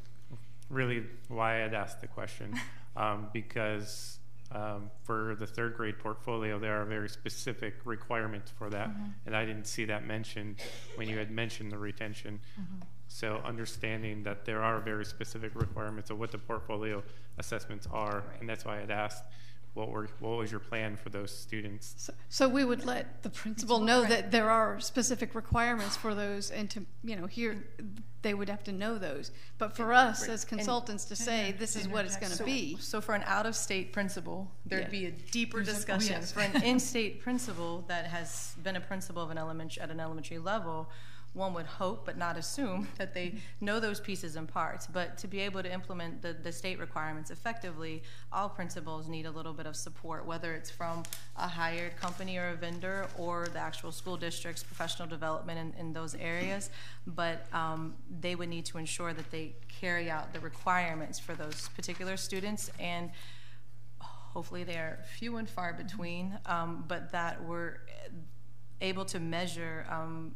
S12: really why I had asked the question, because for the 3rd grade portfolio, there are very specific requirements for that, and I didn't see that mentioned when you had mentioned the retention. So understanding that there are very specific requirements of what the portfolio assessments are, and that's why I had asked, what was your plan for those students?
S7: So we would let the principal know that there are specific requirements for those, and to here they would have to know those. But for us as consultants to say this is what it's going to be.
S5: So for an out-of-state principal, there'd be a deeper discussion. For an in-state principal that has been a principal of an elementary level, one would hope but not assume that they know those pieces and parts. But to be able to implement the state requirements effectively, all principals need a little bit of support, whether it's from a hired company or a vendor, or the actual school district's professional development in those areas. But they would need to ensure that they carry out the requirements for those particular students, and hopefully they are few and far between, but that we're able to measure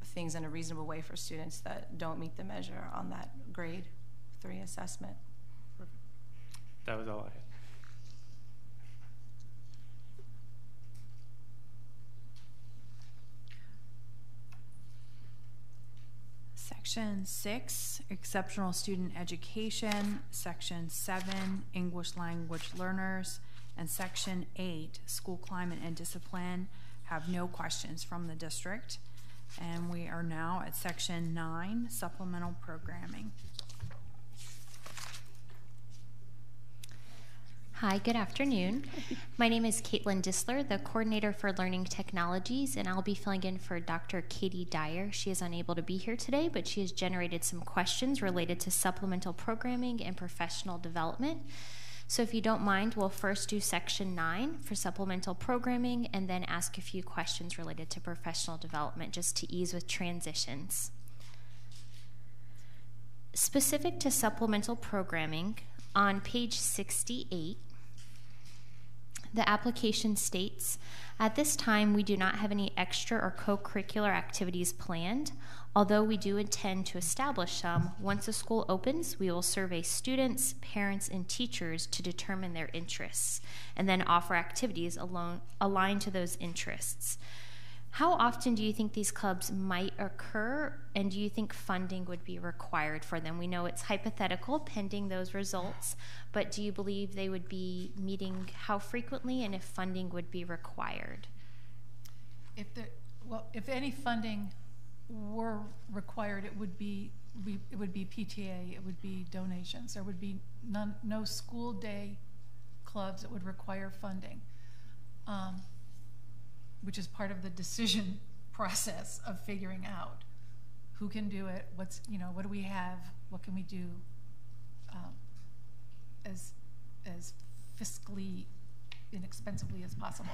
S5: things in a reasonable way for students that don't meet the measure on that grade 3 assessment.
S12: Perfect. That was all I had.
S1: Section 6, exceptional student education. Section 7, English language learners. And Section 8, school climate and discipline, have no questions from the district. And we are now at Section 9, supplemental programming.
S13: Hi, good afternoon. My name is Caitlin Disler, the coordinator for Learning Technologies, and I'll be filling in for Dr. Katie Dyer. She is unable to be here today, but she has generated some questions related to supplemental programming and professional development. So if you don't mind, we'll first do Section 9 for supplemental programming, and then ask a few questions related to professional development, just to ease with transitions. Specific to supplemental programming, on page 68, The application states, at this time, we do not have any extra or co-curricular activities planned. Although we do intend to establish some, once the school opens, we will survey students, parents, and teachers to determine their interests, and then offer activities aligned to those interests. How often do you think these clubs might occur, and do you think funding would be required for them? We know it's hypothetical pending those results, but do you believe they would be meeting how frequently, and if funding would be required?
S3: If any funding were required, it would be PTA, it would be donations. There would be no school day clubs that would require funding. Which is part of the decision process of figuring out who can do it, what do we have, what can we do as fiscally inexpensively as possible.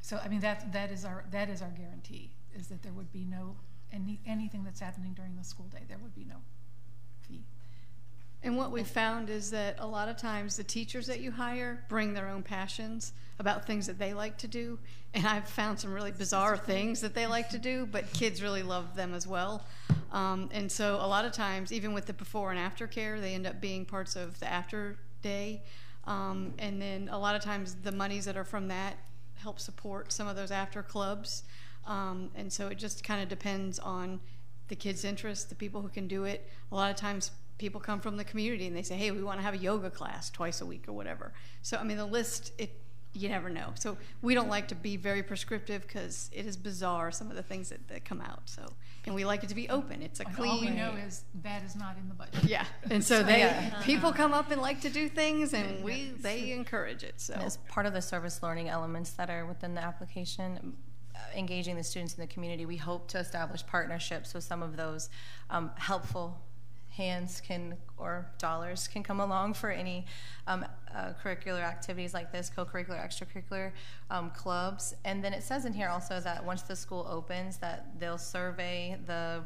S3: So I mean that is our guarantee, is that there would be no anything that's happening during the school day, there would be no fee.
S7: And what we found is that a lot of times the teachers that you hire bring their own passions about things that they like to do. And I've found some really bizarre things that they like to do, but kids really love them as well. And so a lot of times, even with the before and after care, they end up being parts of the after day. And then a lot of times the monies that are from that help support some of those after clubs. And so it just kind of depends on the kids' interests, the people who can do it. A lot of times people come from the community and they say, hey, we want to have a yoga class twice a week or whatever. So, I mean, the list, you never know. So we don't like to be very prescriptive because it is bizarre, some of the things that come out. So, and we like it to be open. It's a clean.
S3: All we know is that is not in the budget.
S7: Yeah, and so people come up and like to do things, and they encourage it. So,
S5: as part of the service learning elements that are within the application, engaging the students in the community, we hope to establish partnerships with some of those helpful hands or dollars can come along for any curricular activities like this, co-curricular, extracurricular clubs. And then it says in here also that once the school opens that they'll survey the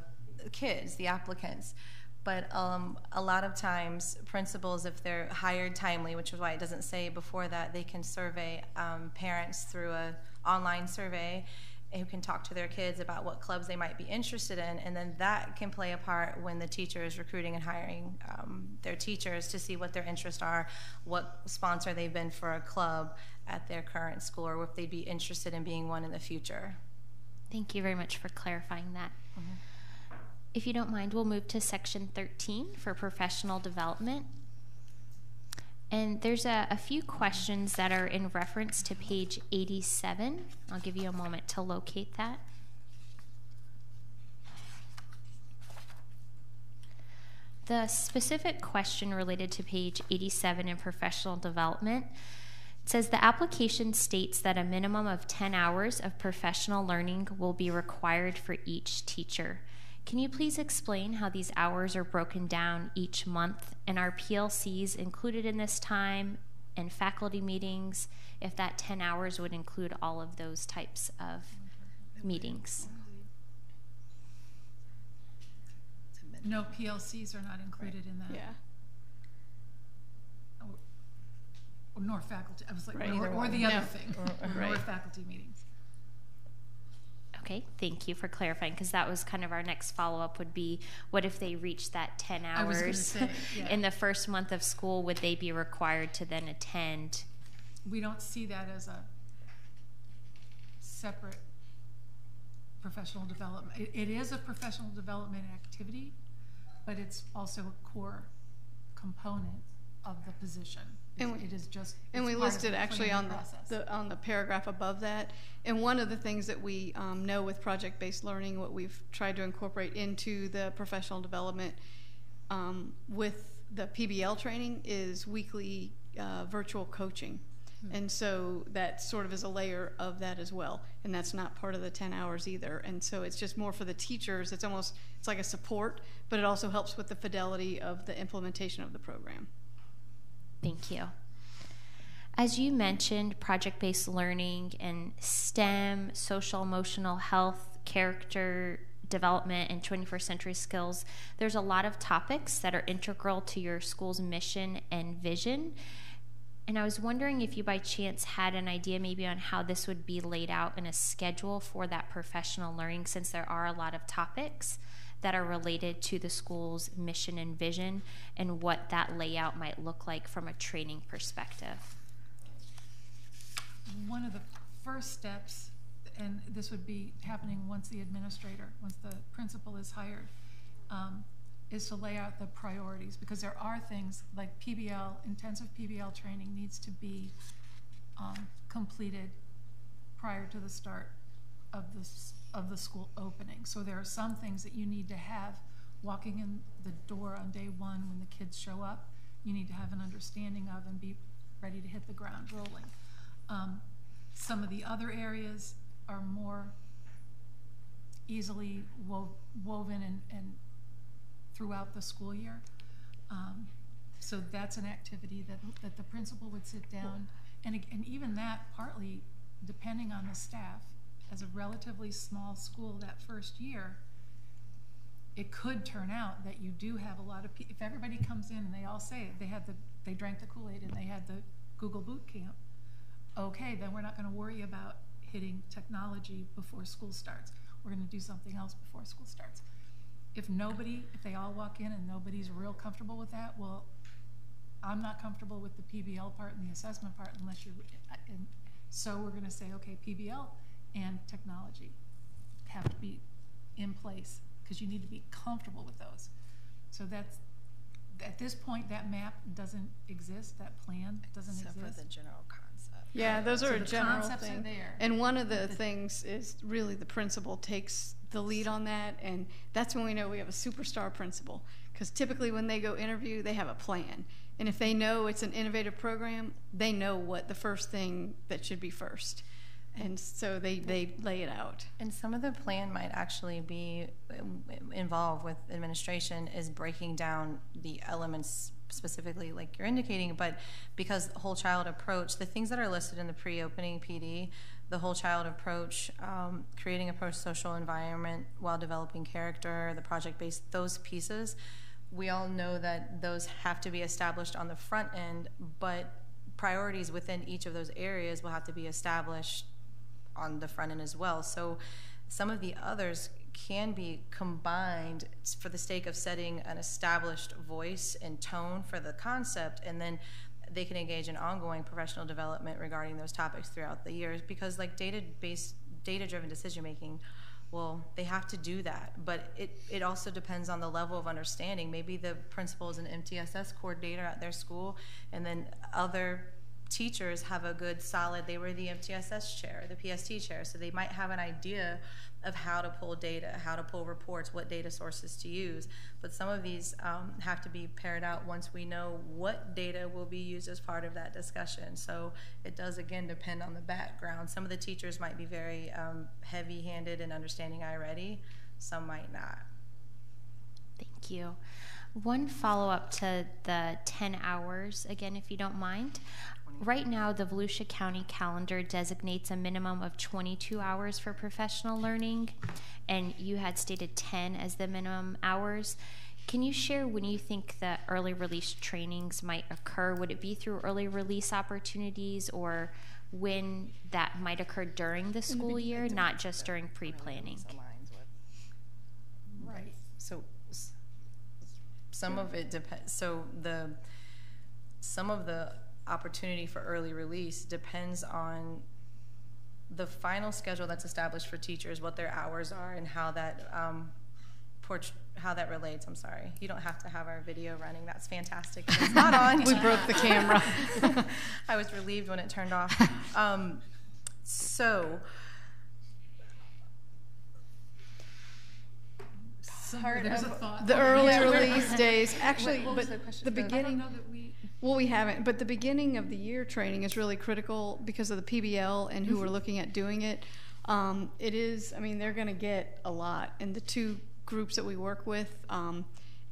S5: kids, the applicants. But a lot of times principals, if they're hired timely, which is why it doesn't say before that, they can survey parents through an online survey who can talk to their kids about what clubs they might be interested in, and then that can play a part when the teacher is recruiting and hiring their teachers to see what their interests are, what sponsor they've been for a club at their current school, or if they'd be interested in being one in the future.
S13: Thank you very much for clarifying that. Mm-hmm. If you don't mind, we'll move to section 13 for professional development. And there's a few questions that are in reference to page 87. I'll give you a moment to locate that. The specific question related to page 87 in professional development says the application states that a minimum of 10 hours of professional learning will be required for each teacher. Can you please explain how these hours are broken down each month, and are PLCs included in this time, and faculty meetings, if that 10 hours would include all of those types of meetings?
S3: No, PLCs are not included in that.
S7: Yeah.
S3: Nor faculty. I was like,
S7: Right.
S3: or the other thing, nor faculty meetings.
S13: Okay, thank you for clarifying, because that was kind of our next follow-up would be, what if they reach that 10 hours
S3: I was gonna say, yeah.
S13: in the first month of school, would they be required to then attend?
S3: We don't see that as a separate professional development. It is a professional development activity, but it's also a core component of the position. It is just.
S7: And we listed actually on the paragraph above that. And one of the things that we know with project-based learning, what we've tried to incorporate into the professional development with the PBL training is weekly virtual coaching. Mm-hmm. And so that sort of is a layer of that as well. And that's not part of the 10 hours either. And so it's just more for the teachers. It's like a support, but it also helps with the fidelity of the implementation of the program.
S13: Thank you. As you mentioned, project-based learning and STEM, social, emotional health, character development, and 21st century skills, there's a lot of topics that are integral to your school's mission and vision. And I was wondering if you by chance had an idea maybe on how this would be laid out in a schedule for that professional learning, since there are a lot of topics that are related to the school's mission and vision, and what that layout might look like from a training perspective.
S3: One of the first steps, and this would be happening once the principal is hired, is to lay out the priorities, because there are things like PBL, intensive PBL training needs to be completed prior to the start of the school opening. So there are some things that you need to have walking in the door on day one when the kids show up. You need to have an understanding of and be ready to hit the ground rolling. Some of the other areas are more easily woven and throughout the school year. So that's an activity that the principal would sit down, and even that partly depending on the staff. As a relatively small school that first year, it could turn out that you do have a lot of people. If everybody comes in and they all say they drank the Kool-Aid and they had the Google Boot Camp, okay, then we're not going to worry about hitting technology before school starts. We're going to do something else before school starts. If they all walk in and nobody's real comfortable with that, well, I'm not comfortable with the PBL part and the assessment part unless you're, and so we're going to say, okay, PBL and technology have to be in place because you need to be comfortable with those. So that's, at this point, that map doesn't exist, that plan doesn't exist.
S9: Except for the general concept.
S7: Yeah, those are a general
S3: concepts
S7: thing.
S3: are there.
S7: And one of the things is really the principal takes the lead on that, and that's when we know we have a superstar principal, because typically when they go interview, they have a plan. And if they know it's an innovative program, they know what the first thing that should be first. And so they lay it out.
S5: And some of the plan might actually be involved with administration is breaking down the elements specifically like you're indicating, but because the whole child approach, the things that are listed in the pre-opening PD, the whole child approach, creating a pro-social environment while developing character, the project-based, those pieces, we all know that those have to be established on the front end, but priorities within each of those areas will have to be established on the front end as well. So some of the others can be combined for the sake of setting an established voice and tone for the concept, and then they can engage in ongoing professional development regarding those topics throughout the years, because like data-driven decision making, well, they have to do that, but it also depends on the level of understanding. Maybe the principal is an MTSS coordinator at their school, and then other teachers have a good solid, they were the MTSS chair, the PST chair, so they might have an idea of how to pull data, how to pull reports, what data sources to use. But some of these have to be paired out once we know what data will be used as part of that discussion. So it does, again, depend on the background. Some of the teachers might be very heavy-handed in understanding iReady, some might not.
S13: Thank you. One follow-up to the 10 hours, again, if you don't mind. Right now, the Volusia County calendar designates a minimum of 22 hours for professional learning, and you had stated 10 as the minimum hours. Can you share when you think the early release trainings might occur? Would it be through early release opportunities, or when that might occur during the school year, not just during pre-planning?
S5: Right. So some of it depends. So some of the opportunity for early release depends on the final schedule that's established for teachers, what their hours are, and how that relates. I'm sorry, you don't have to have our video running. That's fantastic. It's not on.
S7: We broke the camera.
S5: I was relieved when it turned off.
S7: The early release days, actually,
S5: what was the question?
S7: the beginning. Well, we haven't, but the beginning of the year training is really critical because of the PBL and who we're looking at doing it. It is, I mean, they're going to get a lot. And the two groups that we work with, and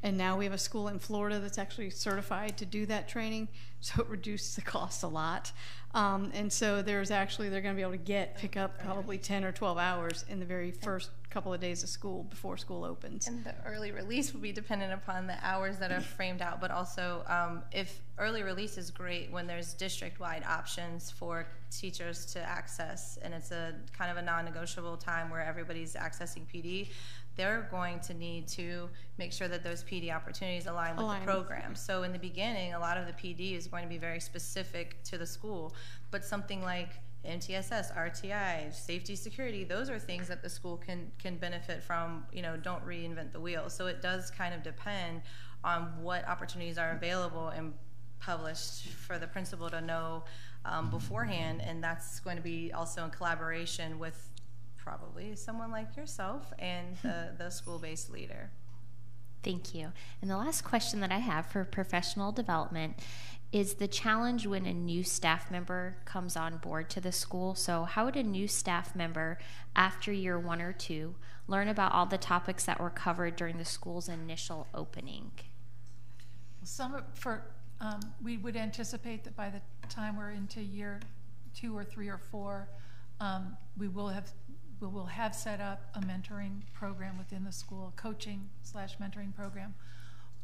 S7: now we have a school in Florida that's actually certified to do that training, so it reduces the cost a lot. And so they're going to be able to pick up probably 10 or 12 hours in the very first couple of days of school before school opens.
S5: And the early release will be dependent upon the hours that are framed out, but also if early release is great when there's district-wide options for teachers to access, and it's a kind of a non-negotiable time where everybody's accessing PD, they're going to need to make sure that those PD opportunities align with the program. So in the beginning, a lot of the PD is going to be very specific to the school, but something like MTSS, RTI, safety, security, those are things that the school can benefit from, don't reinvent the wheel. So it does kind of depend on what opportunities are available and published for the principal to know beforehand, and that's going to be also in collaboration with probably someone like yourself and the school-based leader.
S13: Thank you. And the last question that I have for professional development is the challenge when a new staff member comes on board to the school. So how would a new staff member after year 1 or 2 learn about all the topics that were covered during the school's initial opening?
S3: We would anticipate that by the time we're into year 2 or 3 or 4, we will have set up a mentoring program within the school, coaching/mentoring program.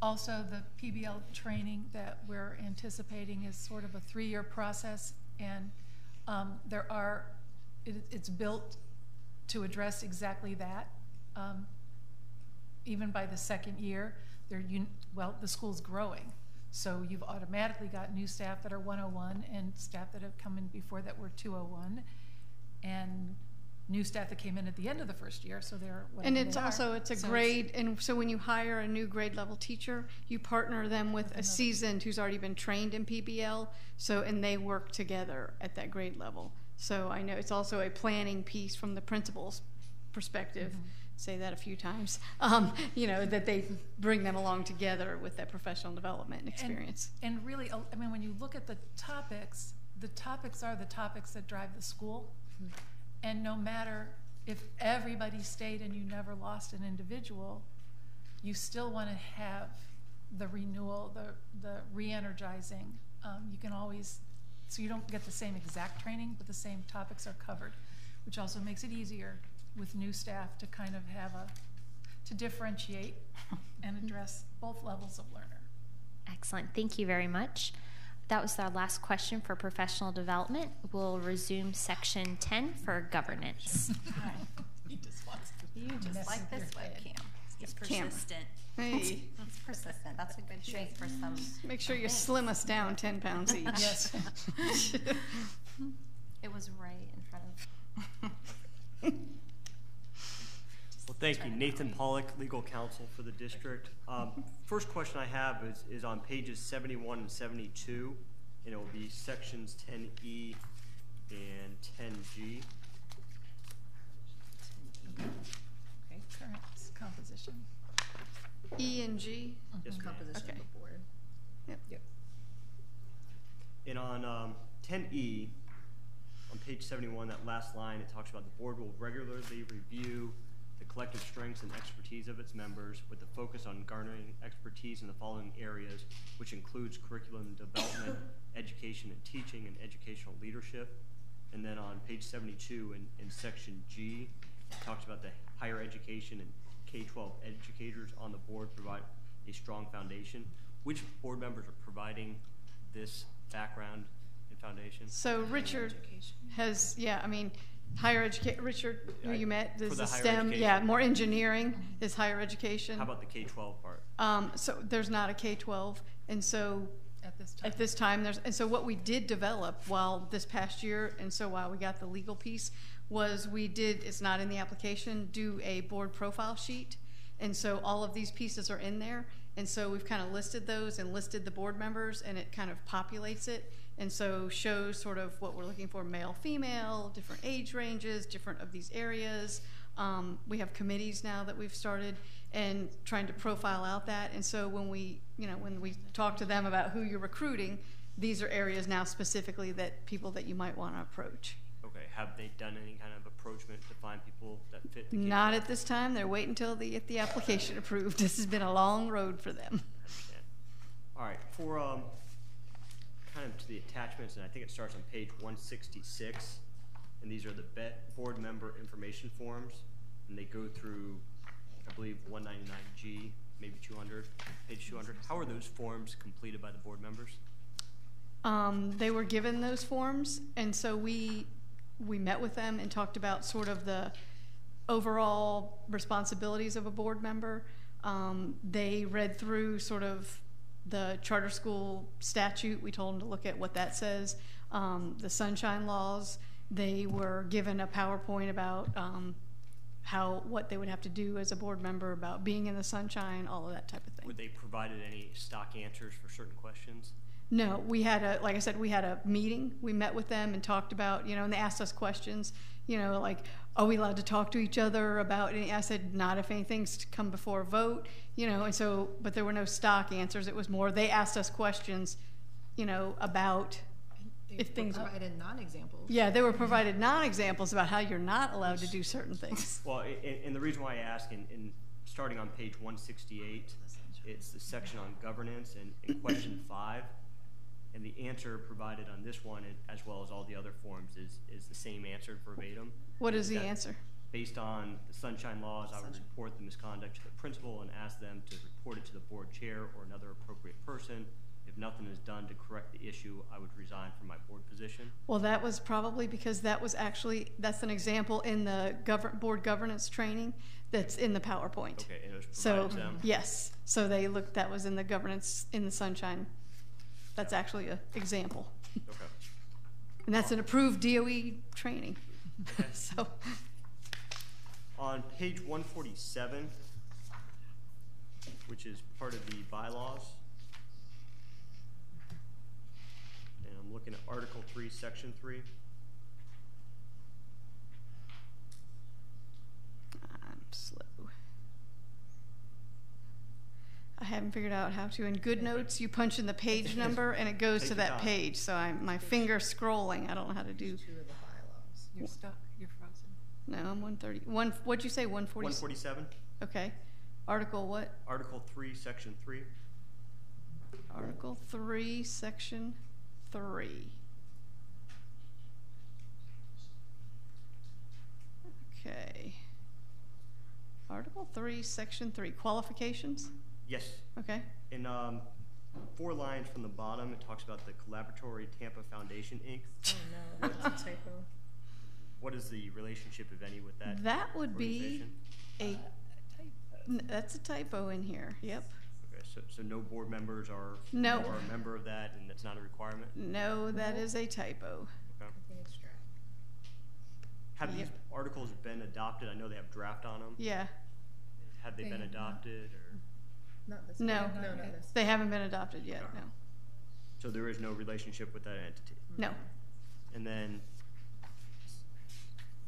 S3: Also, the PBL training that we're anticipating is sort of a 3-year process, and it's built to address exactly that. Even by the 2nd year, the school's growing, so you've automatically got new staff that are 101 and staff that have come in before that were 201, and new staff that came in at the end of the first year, so they're
S7: and it's a grade, and so when you hire a new grade level teacher, you partner them with a seasoned who's already been trained in PBL, and they work together at that grade level. So I know it's also a planning piece from the principal's perspective. Mm-hmm. Say that a few times, that they bring them along together with that professional development experience.
S3: And really, when you look at the topics are the topics that drive the school. Mm-hmm. And no matter if everybody stayed and you never lost an individual, you still want to have the renewal, the re-energizing. You can always, so you don't get the same exact training, but the same topics are covered, which also makes it easier with new staff to kind of to differentiate and address both levels of learner.
S13: Excellent. Thank you very much. That was our last question for professional development. We'll resume section 10 for governance.
S5: You just like this webcam.
S1: He's persistent.
S7: Hey.
S5: He's persistent. That's a good trait for some.
S7: Make sure you slim us down 10 pounds each.
S3: Yes.
S5: It was right in front of.
S14: Well, thank you. Nathan Pollock, legal counsel for the district. First question I have is on pages 71 and 72, and it will be sections 10E and 10G.
S3: Okay, current composition.
S7: E and G?
S14: Yes, ma'am.
S5: Composition of the board.
S7: Yep.
S14: And on 10E, on page 71, that last line, it talks about the board will regularly review the collective strengths and expertise of its members with a focus on garnering expertise in the following areas, which includes curriculum development, education and teaching, and educational leadership. And then on page 72 in section G, it talks about the higher education and K-12 educators on the board provide a strong foundation. Which board members are providing this background and foundation?
S7: So Richard has, higher education, Richard, who you met, is the STEM, more engineering is higher education.
S14: How about the K-12 part?
S7: So there's not a K-12, and so at this time and so what we did develop while this past year, and so while we got the legal piece, was it's not in the application, do a board profile sheet, and so all of these pieces are in there, and so we've kind of listed those and listed the board members, and it kind of populates it. And so shows sort of what we're looking for, male, female, different age ranges, different of these areas. We have committees now that we've started and trying to profile out that. And so when we talk to them about who you're recruiting, these are areas now specifically that people that you might want to approach.
S14: Okay, have they done any kind of approachment to find people that fit the
S7: Not at this time. They're waiting until they get the application approved. This has been a long road for them.
S14: I understand. All right, for kind of to the attachments, and I think it starts on page 166. And these are the board member information forms, and they go through, I believe, 199G, maybe 200, page 200. How are those forms completed by the board members?
S7: They were given those forms, and so we met with them and talked about sort of the overall responsibilities of a board member. They read through sort of the charter school statute. We told them to look at what that says, the sunshine laws. They were given a PowerPoint about what they would have to do as a board member about being in the sunshine, all of that type of thing.
S14: Were they provided any stock answers for certain questions?
S7: No, we had like I said, we had a meeting. We met with them and talked about, and they asked us questions, like, are we allowed to talk to each other about any? I said, not if anything's to come before a vote, and so, but there were no stock answers. It was more, they asked us questions, about if things
S15: provided non-examples.
S7: Yeah, they were provided non-examples about how you're not allowed to do certain things.
S14: Well, and the reason why I ask, in starting on page 168, it's the section on governance and question 5, and the answer provided on this one, as well as all the other forms, is the same answer verbatim.
S7: What is the answer?
S14: Based on the sunshine laws, I would report the misconduct to the principal and ask them to report it to the board chair or another appropriate person. If nothing is done to correct the issue, I would resign from my board position.
S7: Well, that was probably because that's an example in the board governance training that's in the PowerPoint.
S14: Okay, and it was
S7: So,
S14: provided to them?
S7: yes. So they looked, that was in the governance in the sunshine. That's actually an example.
S14: Okay.
S7: And that's an approved DOE training.
S14: Okay.
S7: So.
S14: On page 147, which is part of the bylaws, and I'm looking at Article 3, Section 3.
S7: I'm slow. I haven't figured out how to. In GoodNotes, you punch in the page number and it goes to that page. So my finger scrolling. I don't know how to do.
S15: Two of the bylaws.
S3: You're stuck. You're frozen.
S7: No, I'm 130. What'd you say?
S14: 147.
S7: Okay. Article what?
S14: Article 3, Section 3.
S7: Article 3, Section 3. Okay. Article 3, Section 3. Qualifications?
S14: Yes.
S7: Okay.
S14: In 4 lines from the bottom, it talks about the Collaboratory Tampa Foundation, Inc.
S15: Oh, no. That's a typo.
S14: What is the relationship, if any, with that?
S7: That would be
S14: organization?
S7: that's a typo in here. Yep.
S14: Okay, so no board members are a member of that, and that's not a requirement?
S7: No, that is a typo.
S14: Okay.
S15: I think it's draft.
S14: Have these articles been adopted? I know they have draft on them.
S7: Yeah.
S14: Have they been adopted, or?
S15: Not this
S7: No.
S15: one. No, not this.
S7: They haven't been adopted yet, no.
S14: So there is no relationship with that entity?
S7: No.
S14: And then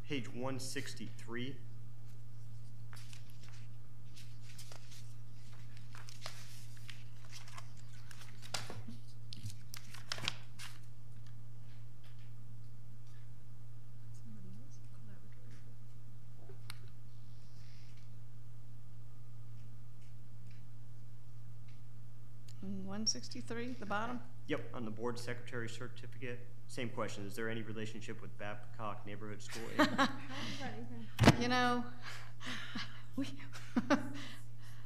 S14: page 163.
S7: And 163, the bottom?
S14: Yep, on the board secretary certificate. Same question. Is there any relationship with Babcock Neighborhood School?
S7: You know,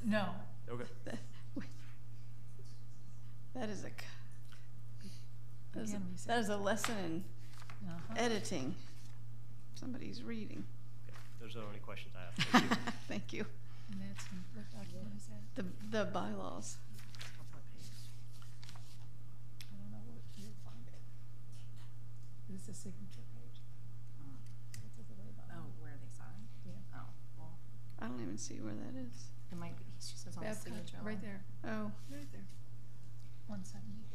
S3: No.
S14: Okay.
S7: That is
S3: Again, we said-
S7: that is a lesson in
S3: Uh-huh.
S7: editing. Somebody's reading.
S14: Okay. Those are the only questions I have. Thank you.
S7: Thank you.
S3: And that's what document is that?
S7: The bylaws.
S3: I don't know where you'll find it. This is a signature page. It's at the way bottom.
S15: Oh, where they sign?
S3: Yeah.
S15: Oh, well,
S7: I don't even see where that is.
S15: it might be. She says on the
S3: Babcock,
S15: signature
S3: right
S15: line.
S3: there.
S7: Oh,
S3: Right there. 170.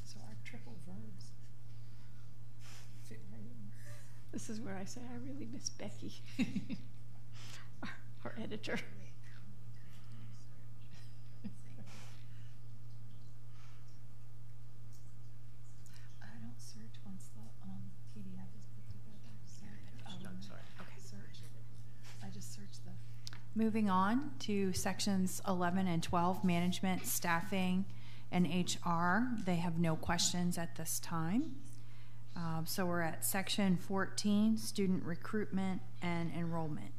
S3: So our triple verbs fit right in.
S7: this is where I say I really miss Becky, our editor.
S3: I don't search once the PDF is put together.
S1: Moving on to sections 11 and 12, management, staffing, and HR. They have no questions at this time. So we're at section 14, student recruitment and enrollment.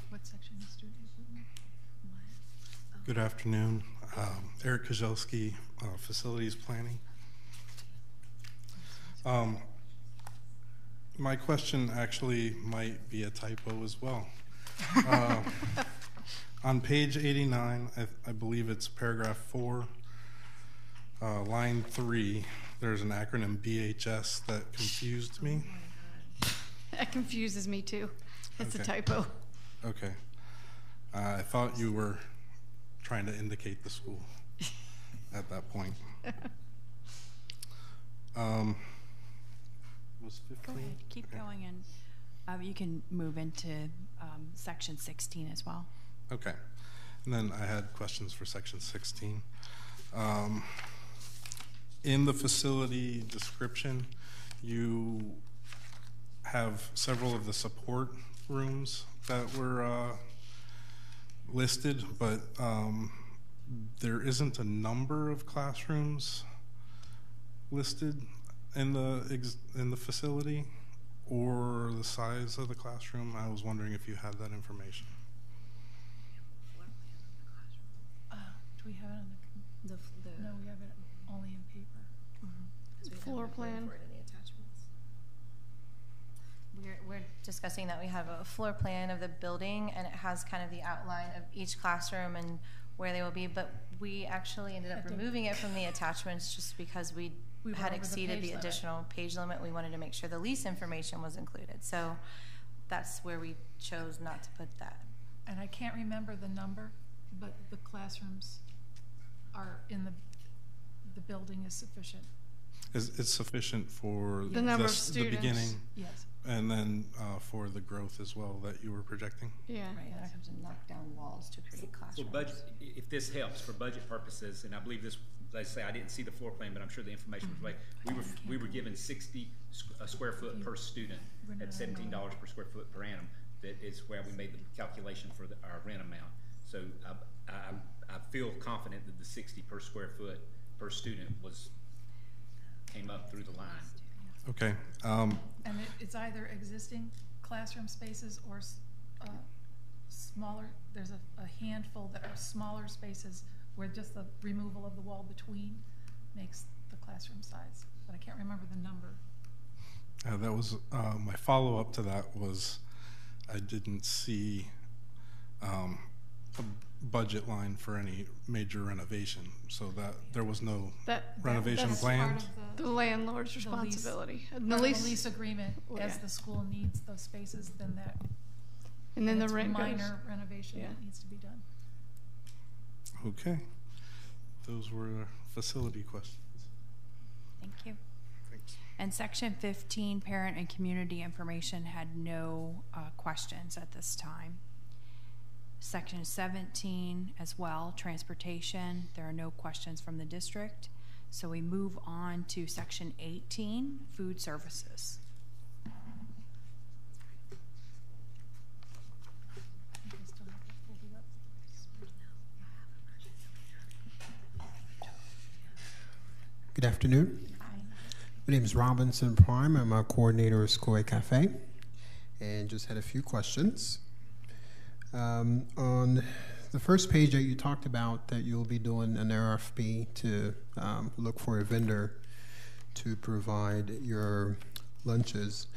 S3: What section is student recruitment?
S16: Good afternoon. Eric Kozelski, Facilities Planning. My question actually might be a typo as well. On page 89, I believe it's paragraph 4, line 3, there's an acronym BHS that confused me.
S7: That confuses me too. It's
S16: Okay.
S7: a typo.
S16: Okay. I thought you were trying to indicate the school at that point. Was 15?
S1: Go ahead, keep going, and you can move into section 16 as well.
S16: Okay. And then I had questions for section 16. In the facility description, you have several of the support rooms that were listed, but there isn't a number of classrooms listed in the facility or the size of the classroom. I was wondering if you had that information.
S3: Do we have it on the no, we have it only in paper.
S7: Floor plan.
S5: We're discussing that we have a floor plan of the building, and it has kind of the outline of each classroom and where they will be, but we actually ended up removing it from the attachments just because we had exceeded the additional page limit. We wanted to make sure the lease information was included. So that's where we chose not to put that.
S3: And I can't remember the number, but the classrooms are in the building is sufficient.
S16: It's sufficient for
S7: the number of students.
S16: The beginning,
S3: yes,
S16: and then for the growth as well that you were projecting.
S7: Yeah,
S5: right. That comes to knock down walls to create classrooms.
S6: For budget, if this helps for budget purposes, and I believe this, let's say I didn't see the floor plan, but I'm sure the information was right. We were given 60 square foot per student at $17 per square foot per annum. That is where we made the calculation for our rent amount. So I feel confident that the 60 per square foot per student came up through the line.
S16: Okay.
S3: And it's either existing classroom spaces or smaller. There's a handful that are smaller spaces where just the removal of the wall between makes the classroom size. But I can't remember the number.
S16: That was my follow-up to that was I didn't see a budget line for any major renovation, so that there was no renovation plan.
S7: The landlord's responsibility.
S3: The lease agreement, as the school needs those spaces, then that.
S7: And then the rent
S3: minor renovation that needs to be done.
S16: Okay, those were facility questions.
S1: Thank you. Thanks. And section 15, parent and community information, had no questions at this time. Section 17 as well, transportation, there are no questions from the district. So we move on to section 18, food services.
S17: Good afternoon.
S1: Hi.
S17: My name is Robinson Prime. I'm a coordinator of School Cafe, and just had a few questions. On the first page that you talked about that you'll be doing an RFP to look for a vendor to provide your lunches.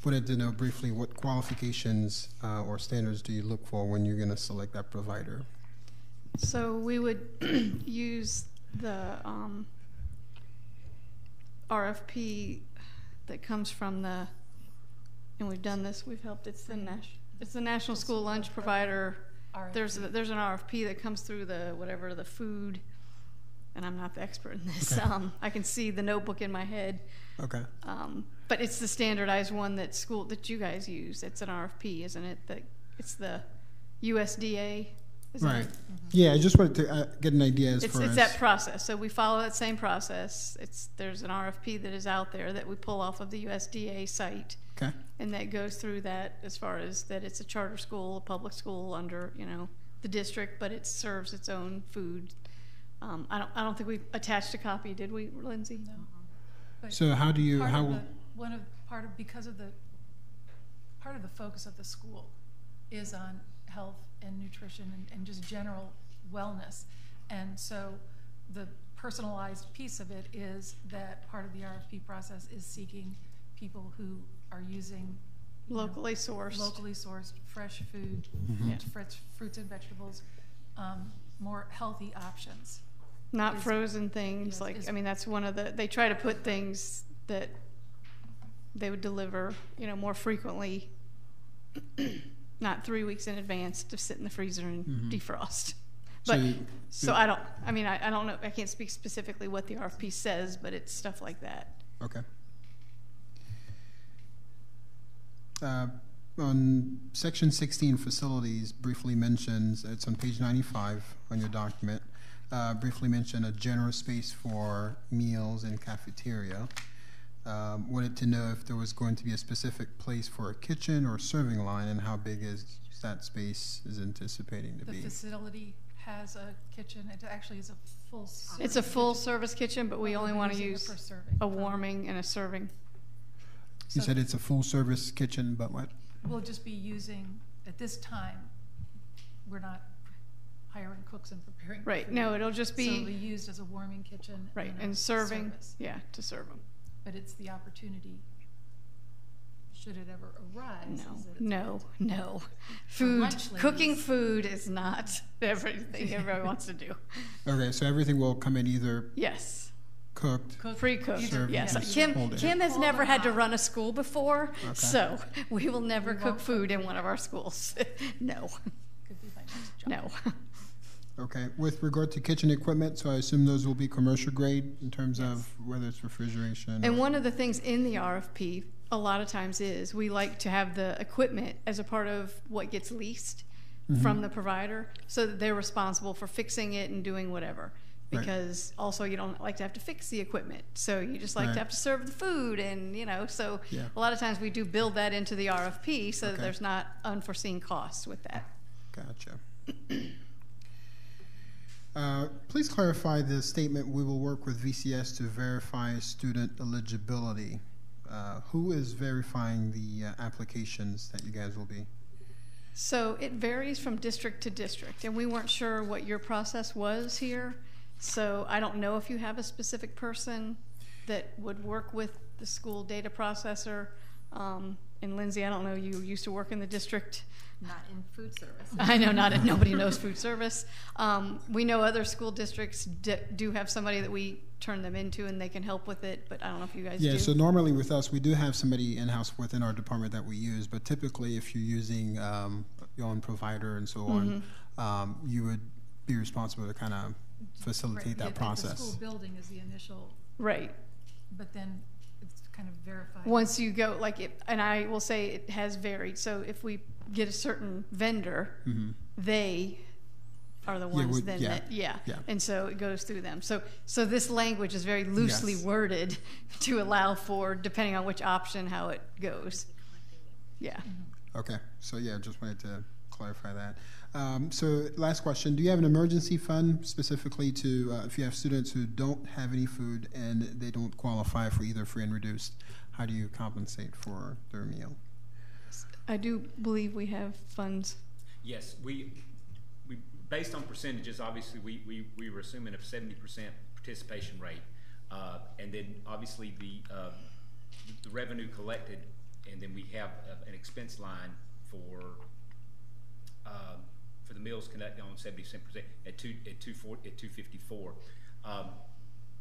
S17: Wanted to know briefly what qualifications or standards do you look for when you're going to select that provider?
S7: So we would use the RFP that comes from the, and we've done this, we've helped, it's the National School Lunch Provider. There's an RFP that comes through the food, and I'm not the expert in this.
S17: Okay.
S7: I can see the notebook in my head.
S17: Okay.
S7: But it's the standardized one that you guys use. It's an RFP, isn't it? It's the USDA
S17: Right. Yeah, I just wanted to get an idea as far as...
S7: It's that process. So we follow that same process. There's an RFP that is out there that we pull off of the USDA site.
S17: Okay.
S7: And that goes through that as far as that it's a charter school, a public school under, the district, but it serves its own food. I don't think we attached a copy, did we, Lindsay?
S3: No. But
S17: So how do you...
S3: Part of the focus of the school is on health and nutrition and just general wellness. And so the personalized piece of it is that part of the RFP process is seeking people who are using
S7: locally sourced fresh food, fresh fruits and vegetables, more healthy options. Not frozen things. That's one of they try to put things that they would deliver, more frequently, not 3 weeks in advance to sit in the freezer and defrost. But I don't know. I can't speak specifically what the RFP says, but it's stuff like that.
S17: Okay. On section 16, facilities briefly mentions, it's on page 95 on your document, briefly mention a general space for meals and cafeteria. Wanted to know if there was going to be a specific place for a kitchen or serving line, and how big is that space is anticipating to be?
S3: The facility has a kitchen. It actually is a full service.
S7: It's a full service kitchen, but we only want to use a warming and a serving.
S17: You said it's a full service kitchen, but what?
S3: We'll just be using, at this time, we're not hiring cooks and preparing
S7: Right.
S3: food.
S7: No, it'll just be...
S3: So it'll be used as a warming kitchen.
S7: Right, and
S3: serving.
S7: to serve them.
S3: But it's the opportunity, should it ever arise.
S7: No. Food, cooking food is not everything everybody wants to do.
S17: Okay, so everything will come in either...
S7: Yes.
S17: Cooked,
S7: pre-cooked.
S17: served,
S7: Yes,
S17: and
S7: Kim has never had to run a school before,
S17: Okay.
S7: so we will never cook food in one of our schools. No.
S3: Could be my next job.
S7: No.
S17: Okay. With regard to kitchen equipment, so I assume those will be commercial grade in terms of whether it's refrigeration.
S7: And one of the things in the RFP a lot of times is we like to have the equipment as a part of what gets leased from the provider, so that they're responsible for fixing it and doing whatever. Because also you don't like to have to fix the equipment, so you just like to have to serve the food, and so a lot of times we do build that into the RFP so that there's not unforeseen costs with that.
S17: Gotcha. Please clarify the statement, we will work with VCS to verify student eligibility. Who is verifying the applications that you guys will be?
S7: So it varies from district to district, and we weren't sure what your process was here. So I don't know if you have a specific person that would work with the school data processor. And Lindsay, I don't know, you used to work in the district.
S15: Not in food service.
S7: I know, nobody knows food service. We know other school districts do have somebody that we turn them into and they can help with it, but I don't know if you guys do.
S17: Yeah, so normally with us, we do have somebody in-house within our department that we use, but typically if you're using your own provider and so on, you would be responsible to kind of facilitate that process.
S3: The school building is the initial.
S7: Right.
S3: But then it's kind of verified.
S7: Once you go, and I will say it has varied. So if we get a certain vendor, they are the ones and so it goes through them. So this language is very loosely worded to allow for, depending on which option, how it goes. Yeah.
S17: Okay. So just wanted to clarify that. So last question, do you have an emergency fund specifically to, if you have students who don't have any food and they don't qualify for either free and reduced, how do you compensate for their meal?
S7: I do believe we have funds.
S6: Yes, we based on percentages, obviously we were assuming a 70% participation rate. And then obviously the revenue collected, and then we have an expense line for the meals conducted on 70% at 254.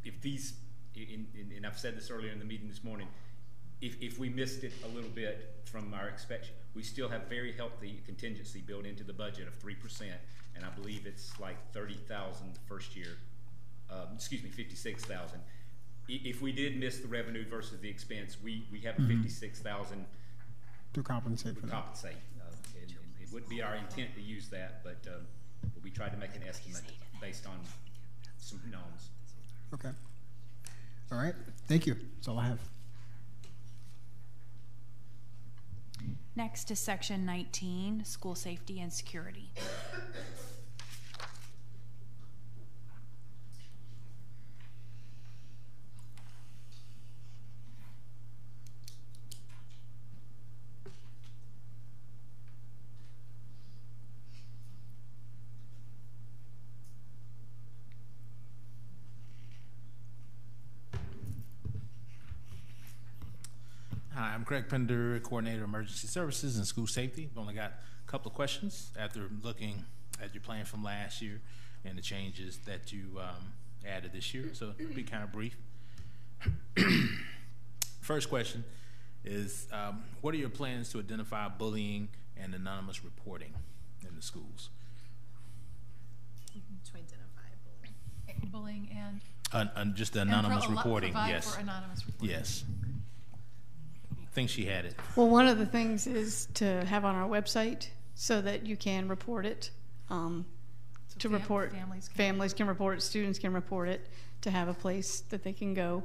S6: If these, and I've said this earlier in the meeting this morning, if we missed it a little bit from our expectation, we still have very healthy contingency built into the budget of 3%, and I believe it's like 30,000 the first year. Excuse me, 56,000. If we did miss the revenue versus the expense, we have 56,000
S17: to compensate for that.
S6: It wouldn't be our intent to use that, but but we tried to make an estimate based on some knowns.
S17: Okay. All right. Thank you. That's all I have.
S1: Next is section 19, school safety and security.
S18: Hi, I'm Craig Pender, Coordinator of Emergency Services and School Safety. I've only got a couple of questions after looking at your plan from last year and the changes that you added this year, so it'll be kind of brief. First question is, what are your plans to identify bullying and anonymous reporting in the schools?
S9: To identify
S3: Bullying and
S18: just the anonymous reporting,
S3: provide
S18: yes.
S3: for anonymous reporting.
S18: Yes. I think she had it.
S7: Well, one of the things is to have on our website so that you can report it. To report, families can report it, students can report it, to have a place that they can go.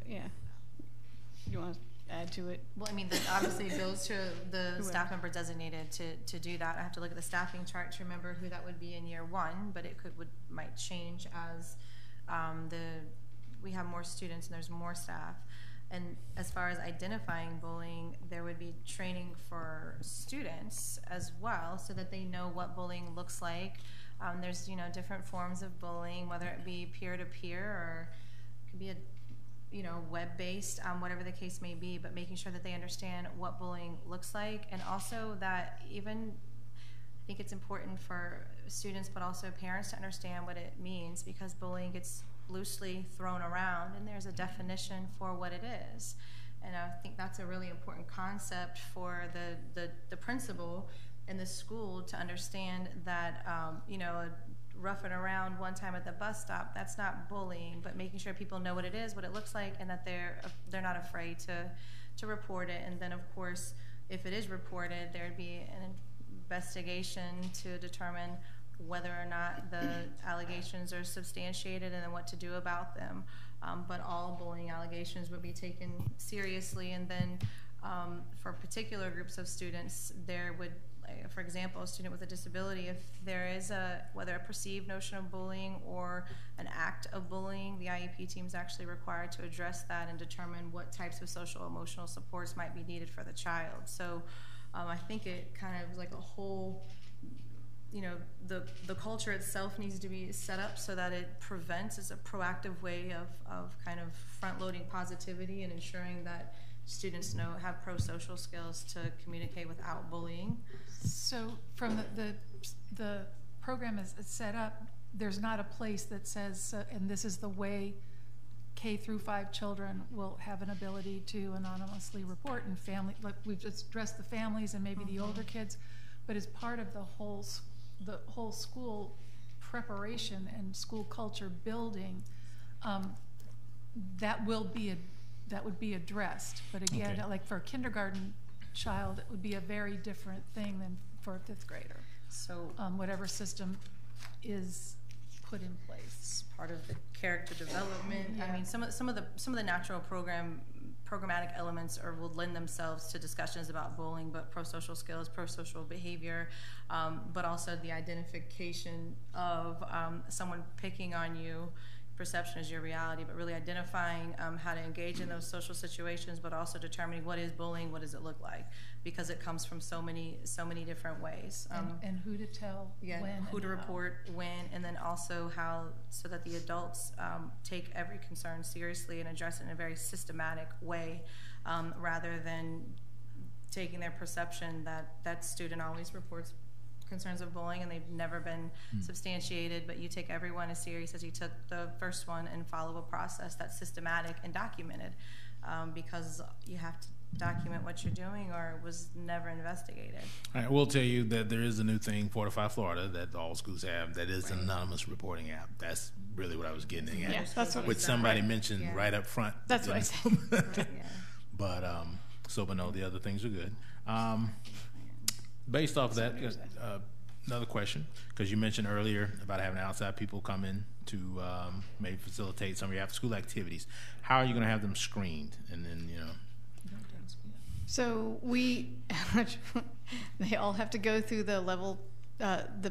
S7: Yeah. You want to add to it?
S5: Well, I mean, obviously it goes to the staff member designated to do that. I have to look at the staffing chart to remember who that would be in year one, but it might change as we have more students and there's more staff. And as far as identifying bullying, there would be training for students as well so that they know what bullying looks like. There's, different forms of bullying, whether it be peer-to-peer or it could be web-based, whatever the case may be, but making sure that they understand what bullying looks like. And also that I think it's important for students but also parents to understand what it means, because bullying gets loosely thrown around and there's a definition for what it is. And I think that's a really important concept for the principal in the school to understand that, roughing around one time at the bus stop, that's not bullying, but making sure people know what it is, what it looks like, and that they're not afraid to report it. And then of course, if it is reported, there'd be an investigation to determine whether or not the allegations are substantiated and then what to do about them. But all bullying allegations would be taken seriously. And then for particular groups of students, there would, for example, a student with a disability, if there is whether a perceived notion of bullying or an act of bullying, the IEP team is actually required to address that and determine what types of social emotional supports might be needed for the child. So I think it kind of like a whole, the culture itself needs to be set up so that it prevents, as a proactive way of kind of front-loading positivity and ensuring that students have pro-social skills to communicate without bullying.
S3: So from the program is set up, there's not a place that says, and this is the way K through 5 children will have an ability to anonymously report, and like we've just addressed the families and maybe the older kids, but as part of the whole school preparation and school culture building, that would be addressed. But again, like for a kindergarten child, it would be a very different thing than for a 5th grader. So whatever system is put in place,
S5: part of the character development. Yeah. I mean, some of the natural programmatic elements will lend themselves to discussions about bullying, but pro-social skills, pro-social behavior, but also the identification of someone picking on you. Perception is your reality, but really identifying how to engage in those social situations, but also determining what is bullying, what does it look like, because it comes from so many different ways.
S3: And who to tell, when,
S5: who to report, when, and then also how, so that the adults take every concern seriously and address it in a very systematic way, rather than taking their perception that student always reports concerns of bullying and they've never been substantiated, but you take everyone as serious as you took the first one and follow a process that's systematic and documented, because you have to document what you're doing or it was never investigated.
S18: All right, we'll tell you that there is a new thing, Fortify Florida, that all schools have, that is an anonymous reporting app. That's really what I was getting at.
S7: Yeah, that's what
S18: which somebody mentioned right up front.
S7: That's what I said.
S18: But, but no, the other things are good. based off that, another question, because you mentioned earlier about having outside people come in to maybe facilitate some of your after-school activities. How are you going to have them screened? And then, you know.
S7: So they all have to go through the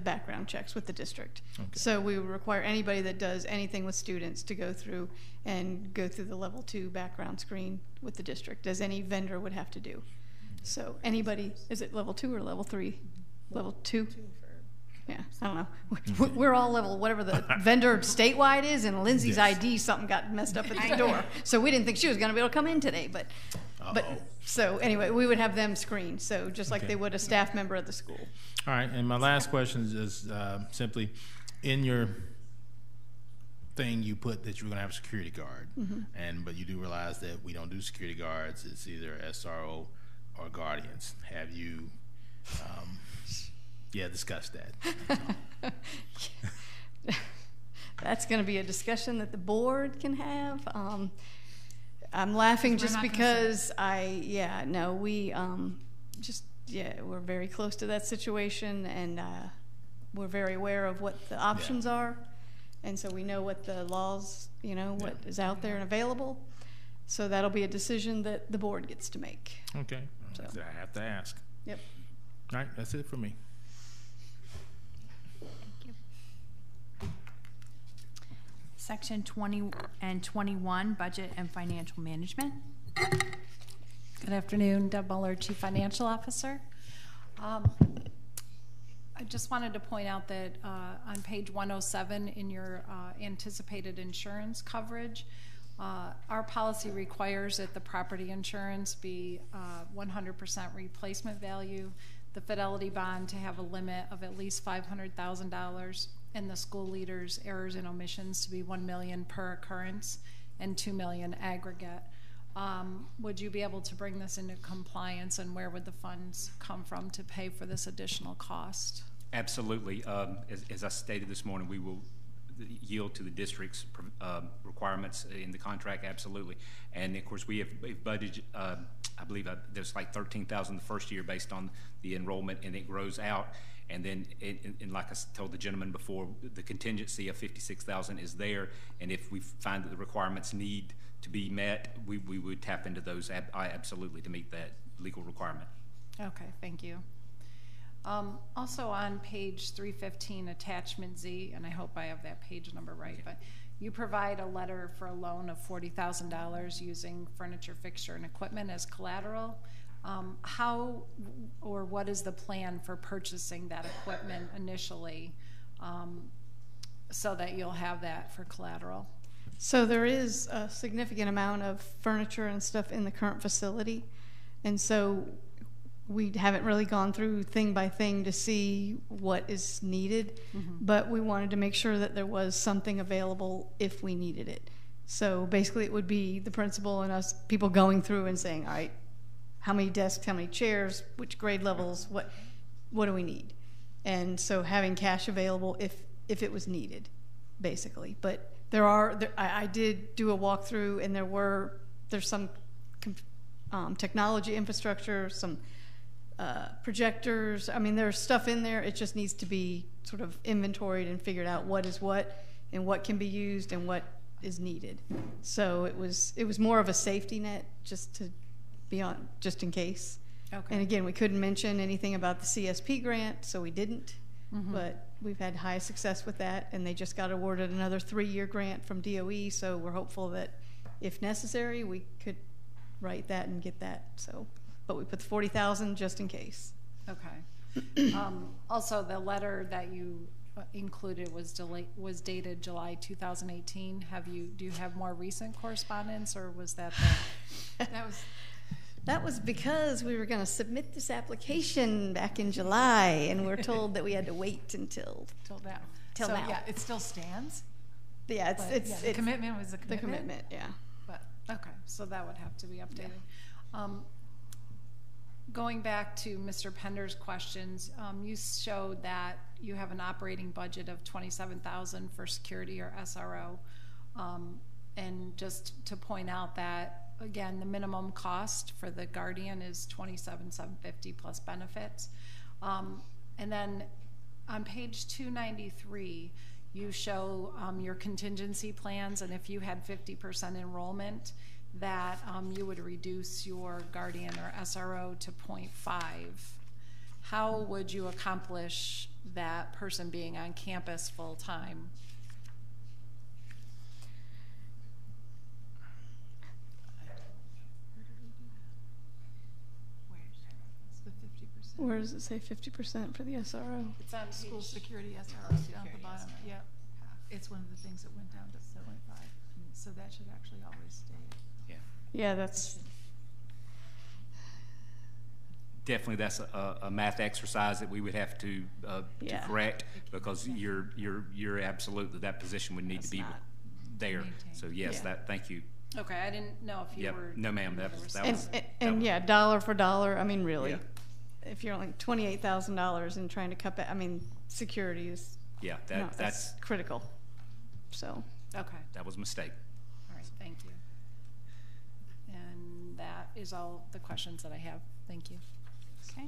S7: background checks with the district. Okay. So we would require anybody that does anything with students to go through the level 2 background screen with the district, as any vendor would have to do. So anybody, is it level 2 or level 3? Level 2? Yeah, I don't know. We're all level, whatever the vendor statewide is, and Lindsay's ID, something got messed up at the door. So we didn't think she was going to be able to come in today. But so anyway, we would have them screened, so just like they would a staff member at the school.
S18: All right, and my last question is simply, in your thing you put that you were going to have a security guard, but you do realize that we don't do security guards. It's either SRO or guardians. Have you discussed that?
S7: That's going to be a discussion that the board can have. I'm laughing just because we're very close to that situation, and we're very aware of what the options are, and so we know what the laws, what is out there and available. So that'll be a decision that the board gets to make.
S18: Okay, so I have to ask.
S7: Yep.
S18: All right, that's it for me.
S1: Section 20 and 21, Budget and Financial Management.
S19: Good afternoon, Deb Muller, Chief Financial Officer. I just wanted to point out that on page 107 in your anticipated insurance coverage, our policy requires that the property insurance be 100% replacement value, the fidelity bond to have a limit of at least $500,000, and the school leader's errors and omissions to be $1 million per occurrence and $2 million aggregate. Would you be able to bring this into compliance, and where would the funds come from to pay for this additional cost?
S6: Absolutely. As I stated this morning, we will yield to the district's requirements in the contract, absolutely. And of course, we've budgeted, I believe there's like $13,000 the first year based on the enrollment, and it grows out. And then, and like I told the gentleman before, the contingency of $56,000 is there. And if we find that the requirements need to be met, we would tap into those absolutely to meet that legal requirement.
S19: Okay, thank you. Also on page 315, attachment Z, and I hope I have that page number right, but you provide a letter for a loan of $40,000 using furniture, fixture, and equipment as collateral. How or what is the plan for purchasing that equipment initially so that you'll have that for collateral?
S7: So there is a significant amount of furniture and stuff in the current facility, and so we haven't really gone through thing by thing to see what is needed, but we wanted to make sure that there was something available if we needed it. So basically it would be the principal and us people going through and saying, all right, how many desks, how many chairs, which grade levels, what do we need? And so having cash available if it was needed, basically. But I did do a walkthrough, and there's some technology infrastructure, some projectors. I mean, there's stuff in there. It just needs to be sort of inventoried and figured out what is what and what can be used and what is needed. So it was more of a safety net just to be on, just in case. Okay. And again, we couldn't mention anything about the CSP grant, so we didn't. But we've had high success with that, and they just got awarded another 3-year grant from DOE, so we're hopeful that if necessary, we could write that and get that. So, but we put the $40,000 just in case.
S19: Okay. Also, the letter that you included was dated July 2018. Do you have more recent correspondence, or was that
S7: That was because we were going to submit this application back in July, and we're told that we had to wait until
S19: now.
S7: Till now.
S19: Yeah, it still stands.
S7: Yeah,
S19: the commitment was a commitment.
S7: The commitment, yeah.
S19: But okay, so that would have to be updated. Yeah. Going back to Mr. Pender's questions, you showed that you have an operating budget of $27,000 for security or SRO, and just to point out that, again, the minimum cost for the guardian is $27,750 plus benefits. And then on page 293, you show your contingency plans, and if you had 50% enrollment, that you would reduce your guardian or SRO to 0.5. How would you accomplish that person being on campus full time?
S7: Where does it say 50% for the SRO?
S3: It's on school security SRO, down at the bottom. Yeah, it's one of the things that went down to 0.5, so that should actually always stay.
S7: Yeah, that's
S6: Definitely, that's a math exercise that we would have to correct, because you're absolutely, that position would need to be there. So yes, thank you.
S19: Okay, I didn't know if you were.
S6: No, ma'am. That was
S7: yeah, dollar for dollar. I mean, really, if you're like $28,000 and trying to cut back, I mean, security is that's critical. So
S19: okay,
S6: that was a mistake.
S19: All right, thank you. And that is all the questions that I have. Thank you.
S1: Okay.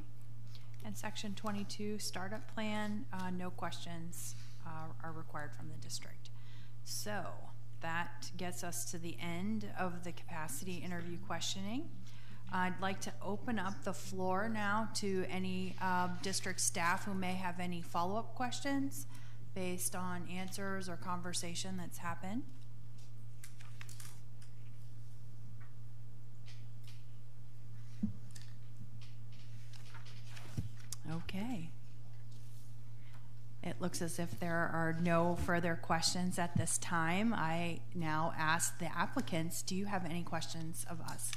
S1: And section 22, startup plan, no questions are required from the district. So that gets us to the end of the capacity interview questioning. I'd like to open up the floor now to any district staff who may have any follow-up questions based on answers or conversation that's happened. Okay. It looks as if there are no further questions at this time. I now ask the applicants, do you have any questions of us?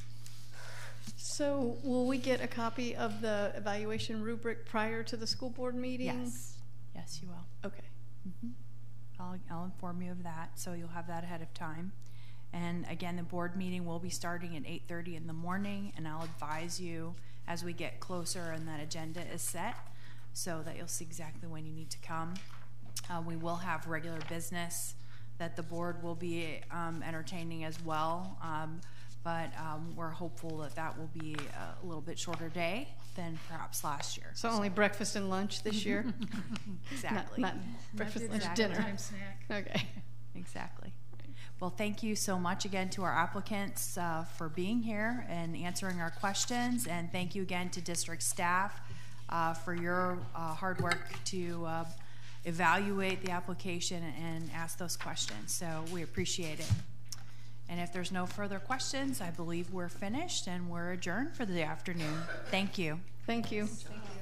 S7: So will we get a copy of the evaluation rubric prior to the school board meeting?
S1: Yes. Yes, you will.
S7: Okay.
S1: I'll inform you of that, so you'll have that ahead of time. And again, the board meeting will be starting at 8:30 in the morning, and I'll advise you as we get closer and that agenda is set, so that you'll see exactly when you need to come. We will have regular business that the board will be entertaining as well, but we're hopeful that that will be a little bit shorter day than perhaps last year.
S7: So only breakfast and lunch this year?
S1: Exactly.
S7: Not breakfast, lunch, dinner.
S3: Time snack.
S7: Okay.
S1: Exactly. Well, thank you so much again to our applicants for being here and answering our questions, and thank you again to district staff for your hard work to evaluate the application and ask those questions. So we appreciate it. And if there's no further questions, I believe we're finished and we're adjourned for the afternoon. Thank you.
S7: Thank you.
S19: Thank you.